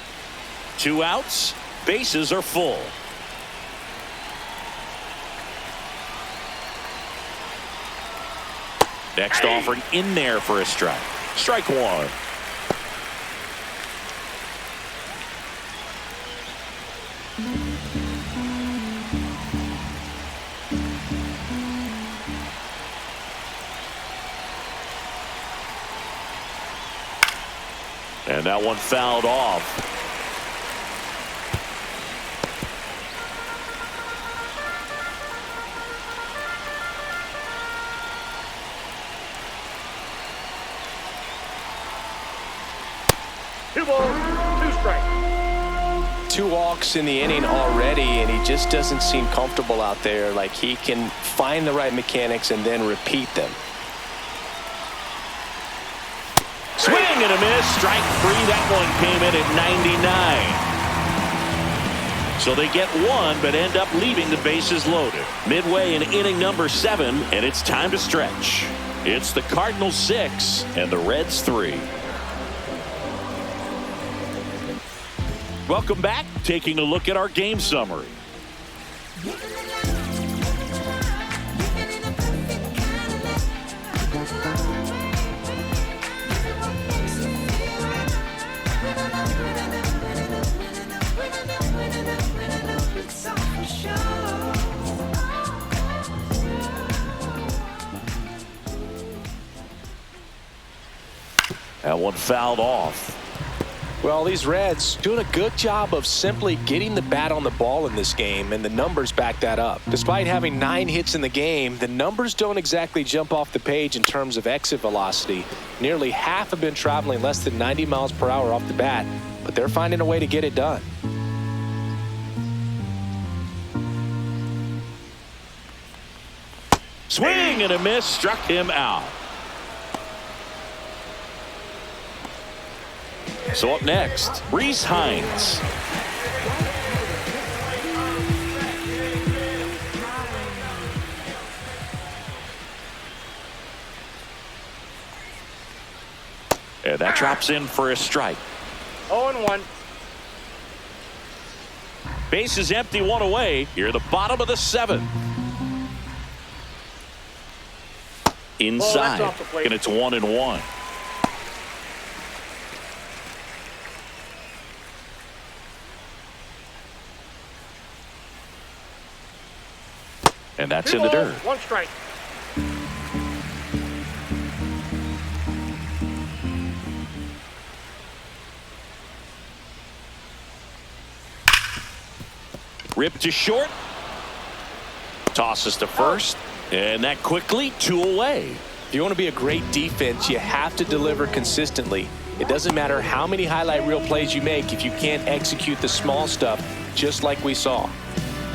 2 outs, bases are full. Next offering in there for a strike. Strike 1. And that one fouled off. Two balls, 2 strikes. 2 walks in the inning already, and he just doesn't seem comfortable out there. Like he can find the right mechanics and then repeat them. Swing and a miss. Strike 3. That one came in at 99. So they get 1, but end up leaving the bases loaded. Midway in inning number 7, and it's time to stretch. It's the Cardinals 6 and the Reds 3. Welcome back. Taking a look at our game summary. That one fouled off. Well, these Reds doing a good job of simply getting the bat on the ball in this game, and the numbers back that up. Despite having 9 hits in the game, the numbers don't exactly jump off the page in terms of exit velocity. Nearly half have been traveling less than 90 miles per hour off the bat, but they're finding a way to get it done. Swing and a miss, struck him out. So up next, Reese Hines. And that drops in for a strike. 0-1. Base is empty, 1 away. Here at the bottom of the 7th. Inside, off the plate. and it's 1-1. And that's in the dirt. 1 strike. Ripped to short. Tosses to first. And that quickly 2 away. If you want to be a great defense, you have to deliver consistently. It doesn't matter how many highlight reel plays you make if you can't execute the small stuff, just like we saw.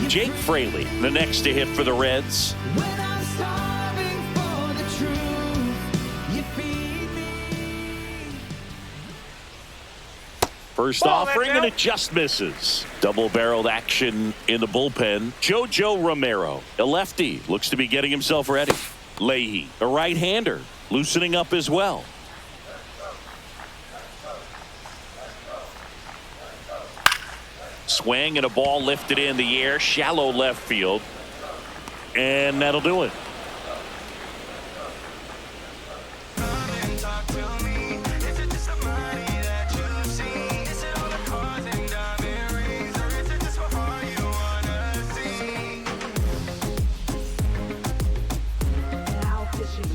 Jake Fraley, the next to hit for the Reds. When I'm starving for the truth, you feed me. First Ball, offering, that's and out. it just misses. Double-barreled action in the bullpen. JoJo Romero, a lefty, looks to be getting himself ready. Leahy, a right-hander, loosening up as well. Swing and a ball lifted in the air, shallow left field. And that'll do it.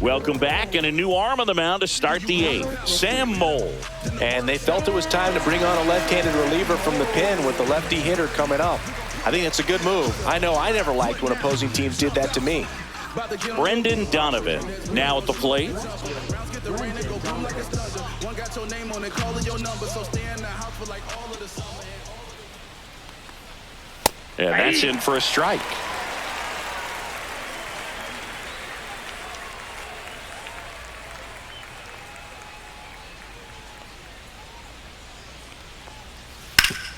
Welcome back, and a new arm on the mound to start the 8th. Sam Mole. And they felt it was time to bring on a left-handed reliever from the pen with the lefty hitter coming up. I think it's a good move. I know I never liked when opposing teams did that to me. Brendan Donovan now at the plate. And that's in for a strike.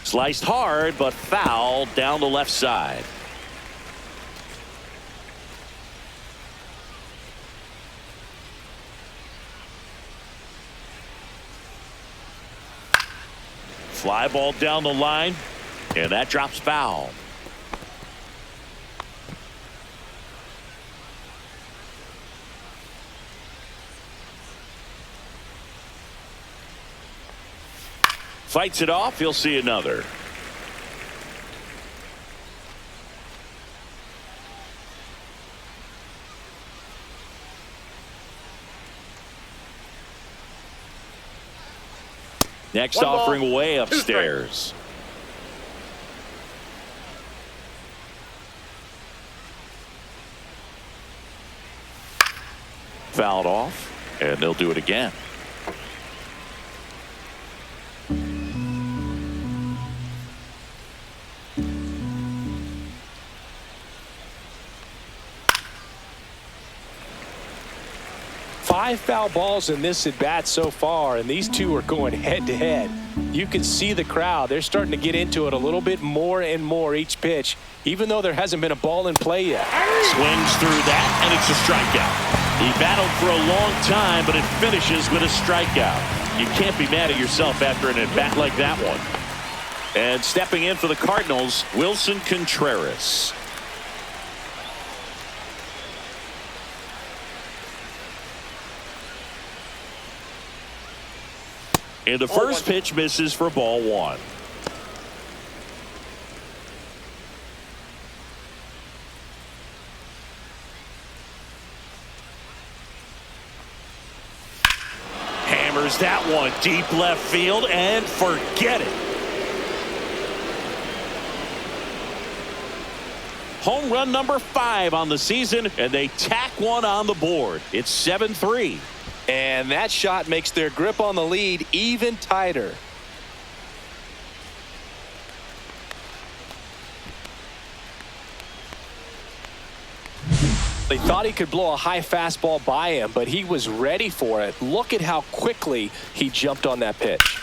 Sliced hard, but foul down the left side. Fly ball down the line, and that drops foul. Fights it off. He'll see another. Next One ball, offering way 2 upstairs. Fouled off, and they'll do it again. Five foul balls in this at bat so far, and these two are going head to head. You can see the crowd. They're starting to get into it a little bit more and more each pitch, even though there hasn't been a ball in play yet. Swings through that, and it's a strikeout. He battled for a long time, but it finishes with a strikeout. You can't be mad at yourself after an at-bat like that one. And stepping in for the Cardinals, Wilson Contreras. And the first pitch misses for ball 1. Hammers that one deep left field and forget it. Home run number 5 on the season, and they tack one on the board. It's 7-3. And that shot makes their grip on the lead even tighter. They thought he could blow a high fastball by him, but he was ready for it. Look at how quickly he jumped on that pitch.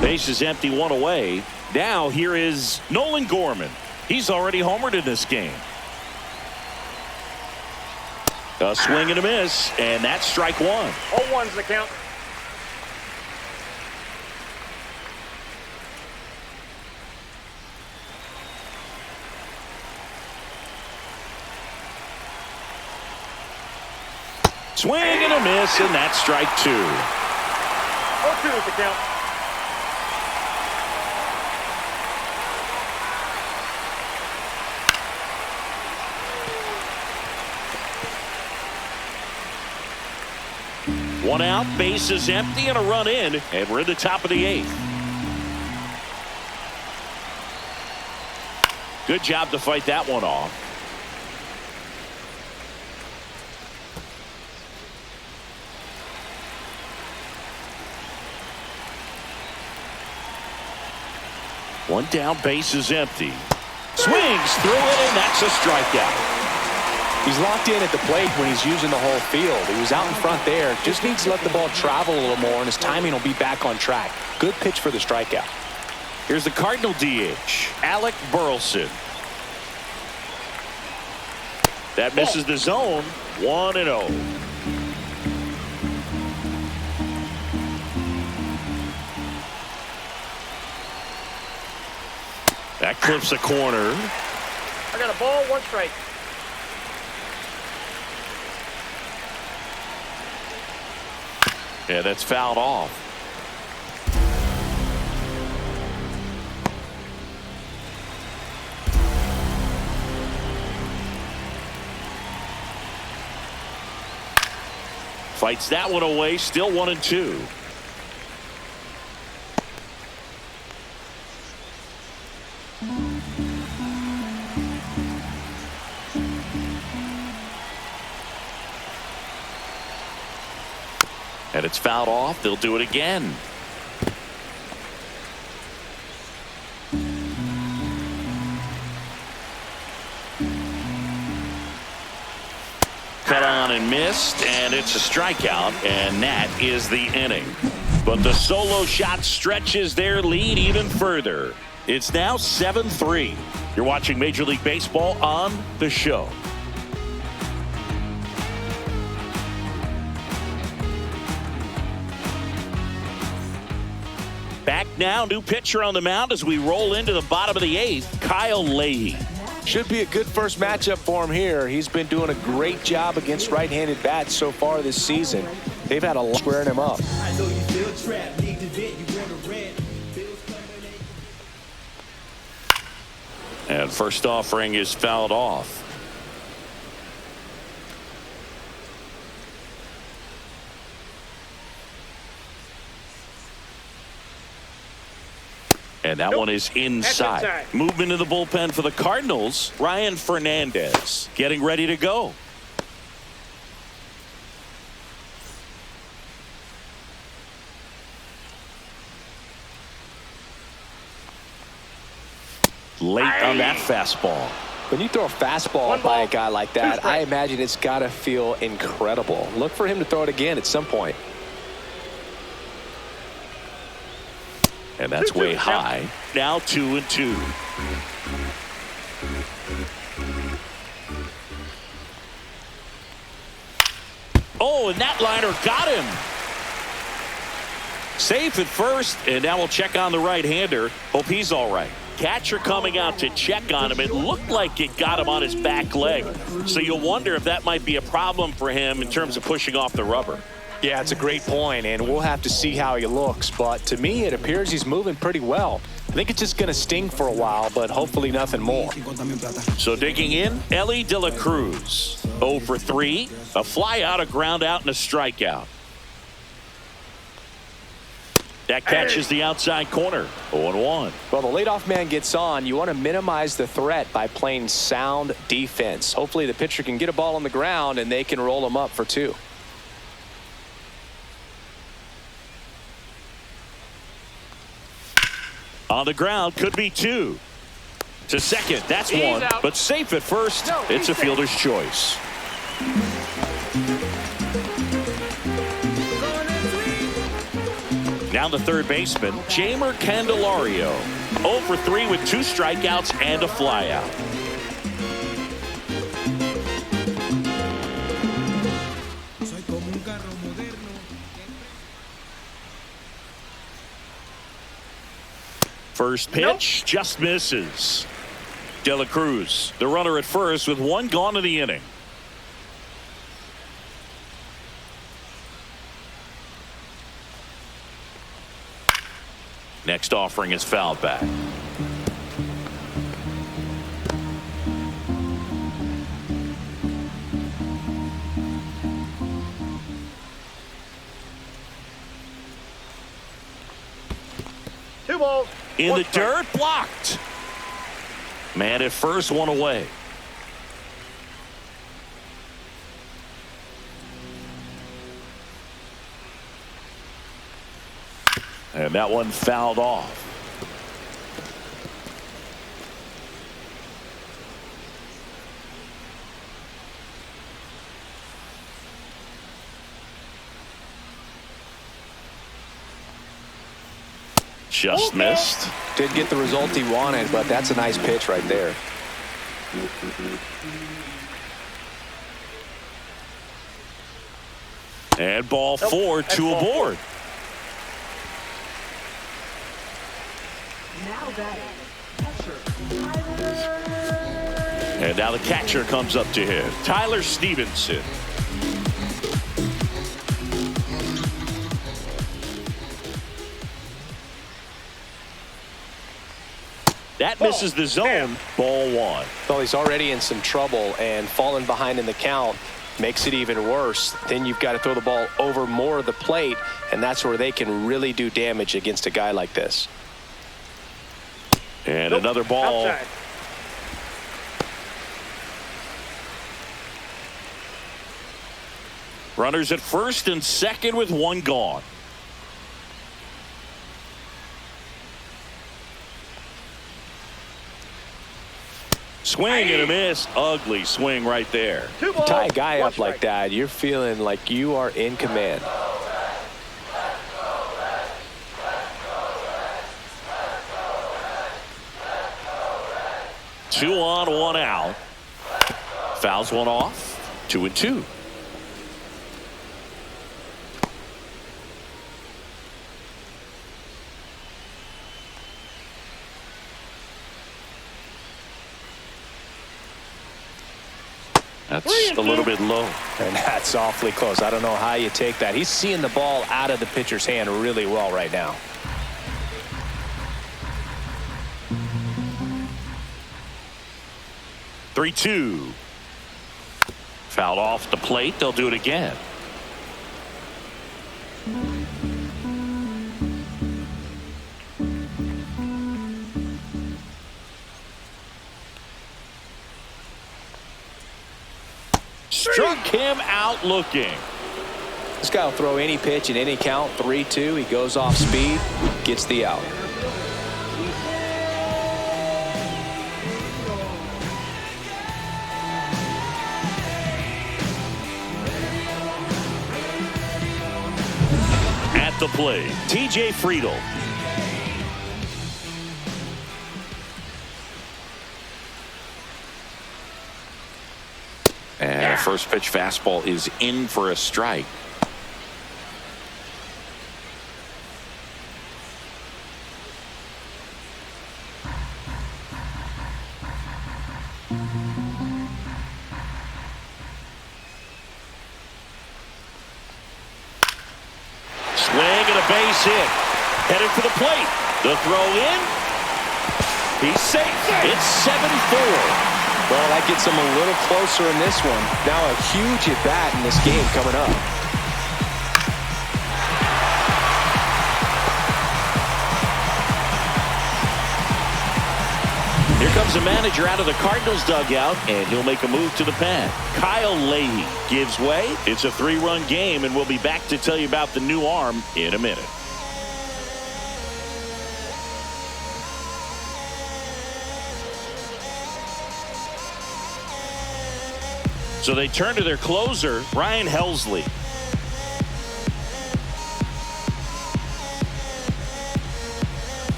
Base is empty, 1 away. Now here is Nolan Gorman. He's already homered in this game. A swing and a miss, and that's strike 1. 0-1's the count. Swing and a miss, and that's strike 2. 0-2's the count. One out, base is empty, and a run in, and we're in the top of the 8th. Good job to fight that one off. One down, base is empty. Swings through it, and that's a strikeout. He's locked in at the plate when he's using the whole field. He was out in front there. Just needs to let the ball travel a little more, and his timing will be back on track. Good pitch for the strikeout. Here's the Cardinal DH, Alec Burleson. That misses the zone. 1-0. That clips a corner. I got a ball, 1 strike. Yeah, that's fouled off. Fights that one away, still 1-2. And it's fouled off. They'll do it again. Cut on and missed, and it's a strikeout, and that is the inning. But the solo shot stretches their lead even further. It's now 7-3. You're watching Major League Baseball on The Show. Back now, new pitcher on the mound as we roll into the bottom of the 8th, Kyle Leahy. Should be a good first matchup for him here. He's been doing a great job against right-handed bats so far this season. They've had a lot squaring him up. I know you feel trapped, need to vent, you want to rent. Bills coming in. And first offering is fouled off. And that one is inside. Movement in the bullpen for the Cardinals. Ryan Fernandez getting ready to go. Late on that fastball. When you throw a fastball by a guy like that, I imagine it's got to feel incredible. Look for him to throw it again at some point. And that's way high. Now 2-2. Oh, and that liner got him. Safe at first, and now we'll check on the right-hander. Hope he's all right. Catcher coming out to check on him. It looked like it got him on his back leg. So you'll wonder if that might be a problem for him in terms of pushing off the rubber. Yeah, it's a great point, and we'll have to see how he looks. But to me, it appears he's moving pretty well. I think it's just going to sting for a while, but hopefully nothing more. So digging in, Ellie De La Cruz. 0 for 3. A fly out, a ground out, and a strikeout. That catches the outside corner. 0-1. Well, the leadoff man gets on. You want to minimize the threat by playing sound defense. Hopefully the pitcher can get a ball on the ground and they can roll him up for 2. On the ground, could be 2. To second, that's He's 1. out. But safe at first. No, It's a he's safe. fielder's choice. Now the third baseman, Jamer Candelario. 0 for 3 with 2 strikeouts and a flyout. First pitch, just misses. De La Cruz, the runner at first with 1 gone in the inning. Next offering is fouled back. Two balls. In one the strike. dirt, blocked. Man at first, 1 away. And that one fouled off. Just missed. Didn't get the result he wanted, but that's a nice pitch right there. And ball 4, 2 aboard. Now batting, catcher, Tyler. And now the catcher comes up to hit. Tyler Stevenson. That misses the zone. Ball 1. Well, he's already in some trouble, and falling behind in the count makes it even worse. Then you've got to throw the ball over more of the plate, and that's where they can really do damage against a guy like this. And Nope. another ball. Outside. Runners at first and second with 1 gone. Swing and a miss. Ugly swing right there. Two balls. Tie a guy one up like strike. that, you're feeling like you are in command. Two on, 1 out. Fouls one off. 2-2. That's a little bit low. And that's awfully close. I don't know how you take that. He's seeing the ball out of the pitcher's hand really well right now. Three, 2. Fouled off the plate. They'll do it again. Struck him out looking. This guy will throw any pitch in any count. 3-2. He goes off speed, gets the out. At the plate, TJ Friedel. And a first pitch fastball is in for a strike. Swing and a base hit. Headed for the plate. The throw in. He's safe. It's 7-4. Well, that gets him a little closer in this one. Now a huge at-bat in this game coming up. Here comes the manager out of the Cardinals dugout, and he'll make a move to the pen. Kyle Leahy gives way. It's a 3-run game, and we'll be back to tell you about the new arm in a minute. So they turn to their closer, Brian Helsley.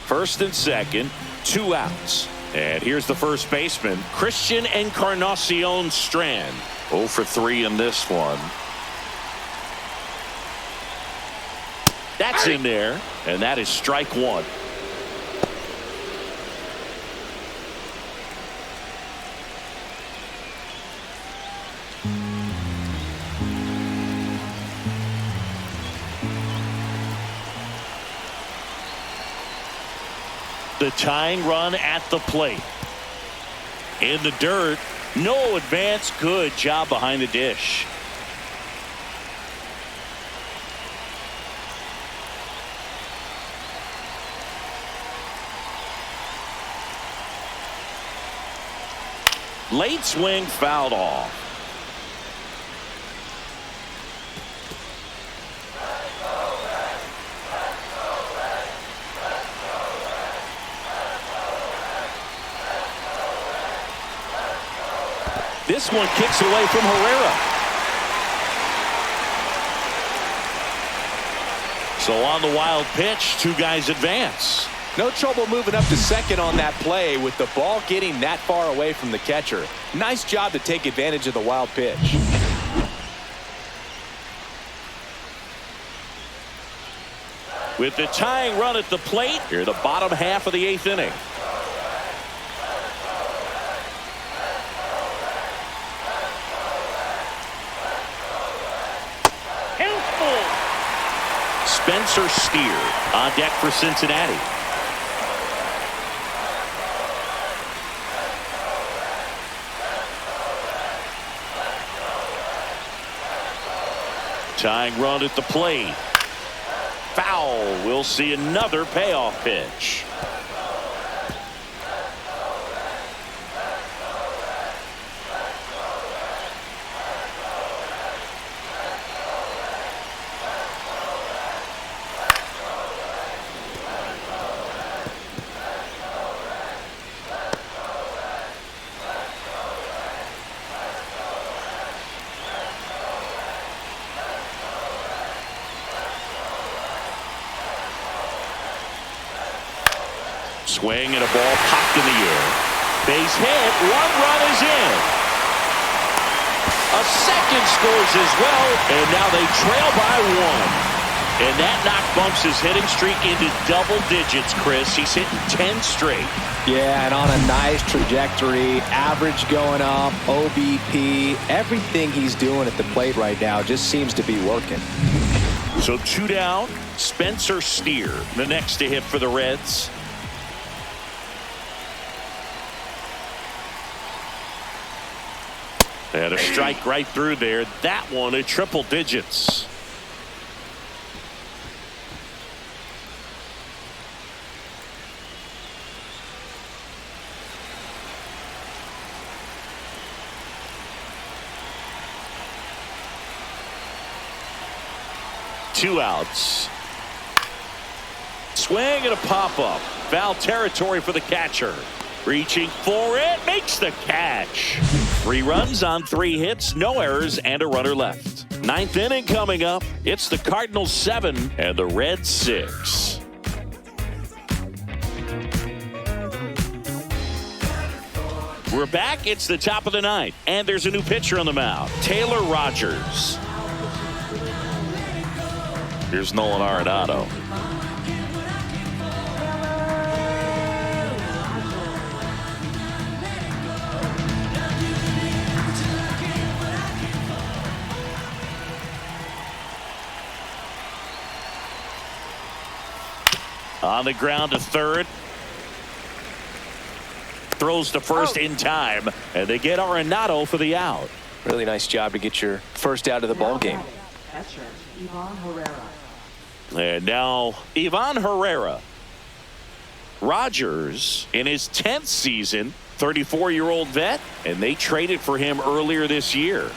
First and second, 2 outs. And here's the first baseman, Christian Encarnacion Strand. 0 for 3 in this one. That's in there, and that is strike 1. The tying run at the plate. In the dirt. No advance. Good job behind the dish. Late swing fouled off. This one kicks away from Herrera. So on the wild pitch, 2 guys advance. No trouble moving up to second on that play with the ball getting that far away from the catcher. Nice job to take advantage of the wild pitch. With the tying run at the plate, here the bottom half of the 8th inning. Spencer Steer on deck for Cincinnati. Tying run at the plate. Foul. We'll see another payoff pitch. Swing and a ball popped in the air. Base hit. 1 run is in. A second scores as well, and now they trail by 1. And that knock bumps his hitting streak into double digits, Chris. He's hitting 10 straight. Yeah, and on a nice trajectory. Average going up, OBP. Everything he's doing at the plate right now just seems to be working. So 2 down. Spencer Steer, the next to hit for the Reds. And a strike right through there. That one at triple digits. Two outs. Swing and a pop-up. Foul territory for the catcher. Reaching for it. Makes the catch. 3 runs on 3 hits. No errors and a runner left. 9th inning coming up. It's the Cardinals 7 and the Reds 6. We're back. It's the top of the 9th. And there's a new pitcher on the mound. Taylor Rogers. Here's Nolan Arenado. On the ground to third. Throws to first in time, and they get Arenado for the out. Really nice job to get your first out of the ball game. Catcher, Ivan Herrera. And now Ivan Herrera. Rogers in his 10th season, 34-year-old vet, and they traded for him earlier this year.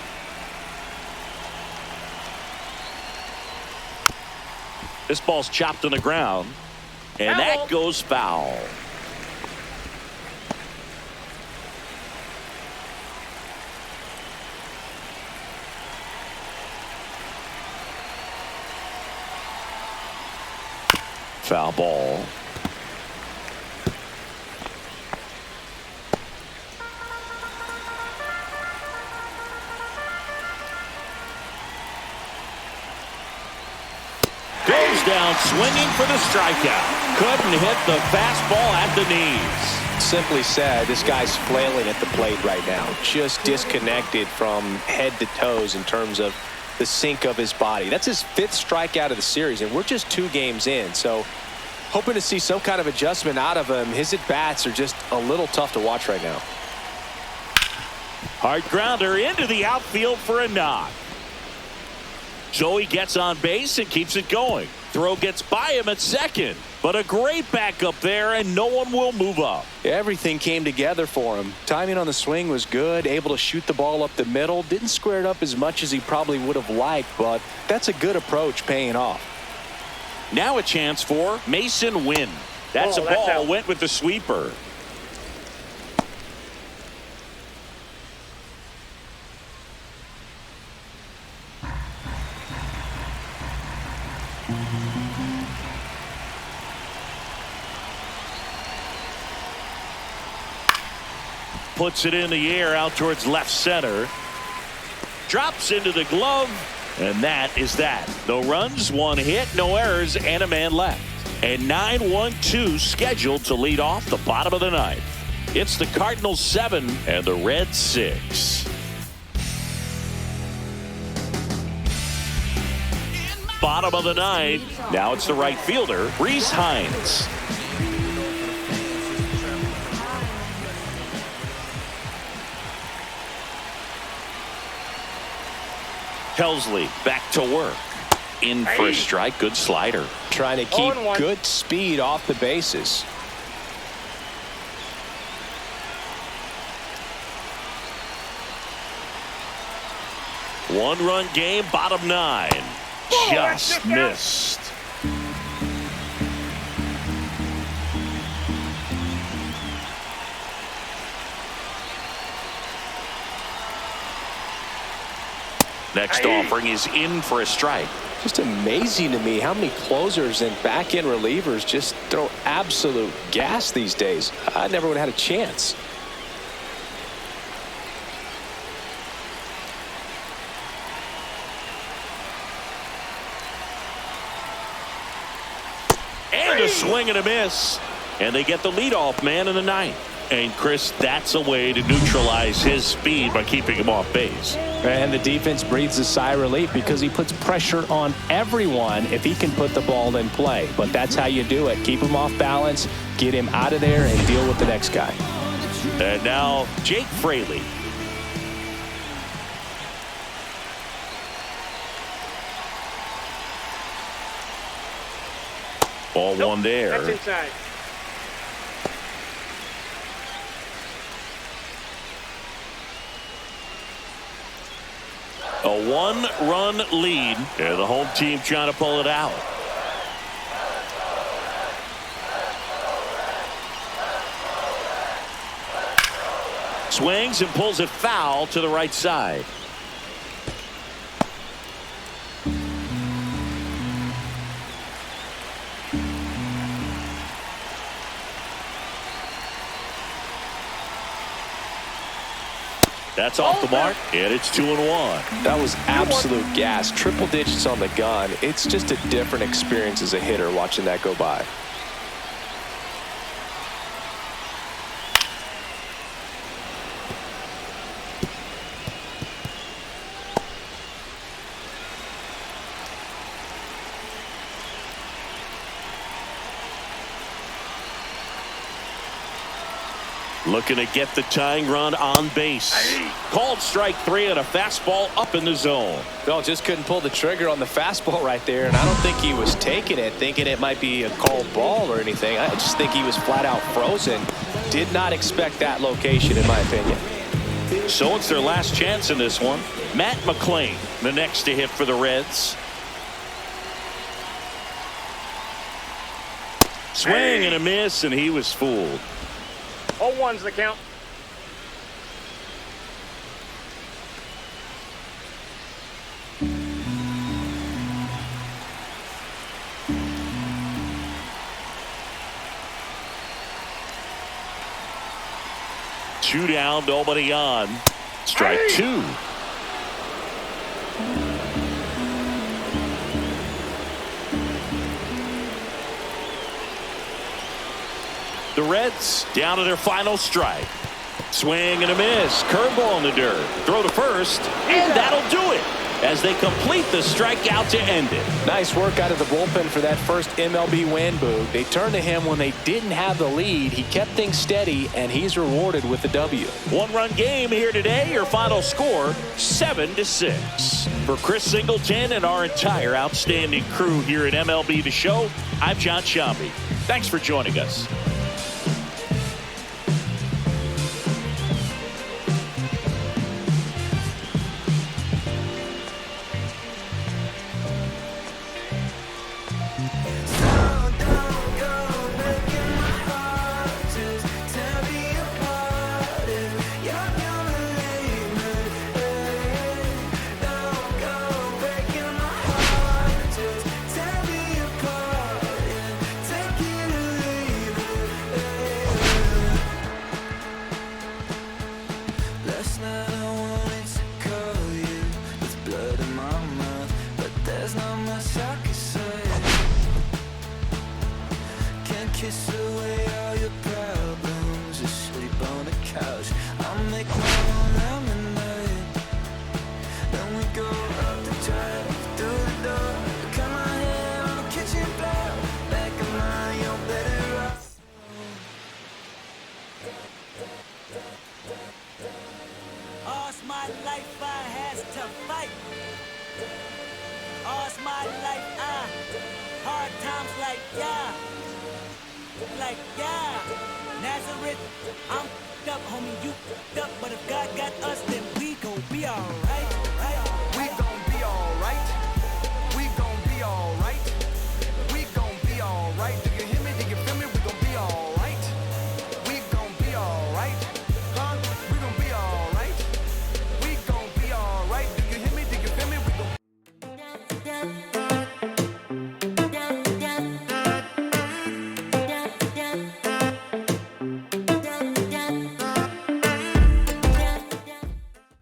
This ball's chopped on the ground, and that goes foul. Foul ball. Goes down swinging for the strikeout. Couldn't hit the fastball at the knees. Simply said, this guy's flailing at the plate right now. Just disconnected from head to toes in terms of the sink of his body. That's his 5th strikeout of the series, and we're just 2 games in. So hoping to see some kind of adjustment out of him. His at-bats are just a little tough to watch right now. Hard grounder into the outfield for a knock. Joey gets on base and keeps it going. Throw gets by him at second, but a great backup there, and no one will move up. Everything came together for him. Timing on the swing was good, able to shoot the ball up the middle. Didn't square it up as much as he probably would have liked, but that's a good approach paying off. Now a chance for Mason Wynn. That's a ball out. Went with the sweeper. Puts it in the air out towards left center. Drops into the glove. And that is that. No runs, 1 hit, no errors, and a man left. And 9-1-2 scheduled to lead off the bottom of the 9th. It's the Cardinals 7 and the Reds 6. Bottom of the 9th. Now it's the right fielder, Reese Hines. Helsley back to work. In for a strike. Good slider. Trying to keep good speed off the bases. One-run game, bottom 9. Just missed. Next offering is in for a strike. Just amazing to me how many closers and back-end relievers just throw absolute gas these days. I never would have had a chance. And a swing and a miss. And they get the leadoff man in the 9th. And Chris, that's a way to neutralize his speed by keeping him off base. And the defense breathes a sigh of relief because he puts pressure on everyone if he can put the ball in play. But that's how you do it. Keep him off balance, get him out of there, and deal with the next guy. And now Jake Fraley. Ball one there. That's inside. A 1-run lead. And the home team trying to pull it out. Swings and pulls it foul to the right side. That's off the mark, and it's 2-1. That was absolute gas. Triple digits on the gun. It's just a different experience as a hitter watching that go by. Looking to get the tying run on base. Called strike 3 on a fastball up in the zone. Well, just couldn't pull the trigger on the fastball right there, and I don't think he was taking it thinking it might be a called ball or anything. I just think he was flat out frozen. Did not expect that location, in my opinion. So it's their last chance in this one. Matt McClain, the next to hit for the Reds. Swing and a miss, and he was fooled. 0-1's the count. Two down, nobody on. Strike 2. The Reds down to their final strike. Swing and a miss. Curveball in the dirt. Throw to first, and that'll do it as they complete the strikeout to end it. Nice work out of the bullpen for that first MLB win, Boog. They turned to him when they didn't have the lead. He kept things steady, and he's rewarded with the W. One-run game here today. Your final score, 7-6. For Chris Singleton and our entire outstanding crew here at MLB The Show, I'm John Shambi. Thanks for joining us. Kiss away all your problems, just sleep on the couch. I'll make my own lemonade. Then we go up the drive, through the door. Cut my hair on the kitchen floor. Back of mine, you're better off. All's my life I has to fight. All's my life hard times like yeah. Like, yeah, Nazareth, I'm up, homie, you up. But if God got us, then we gon' be alright, right?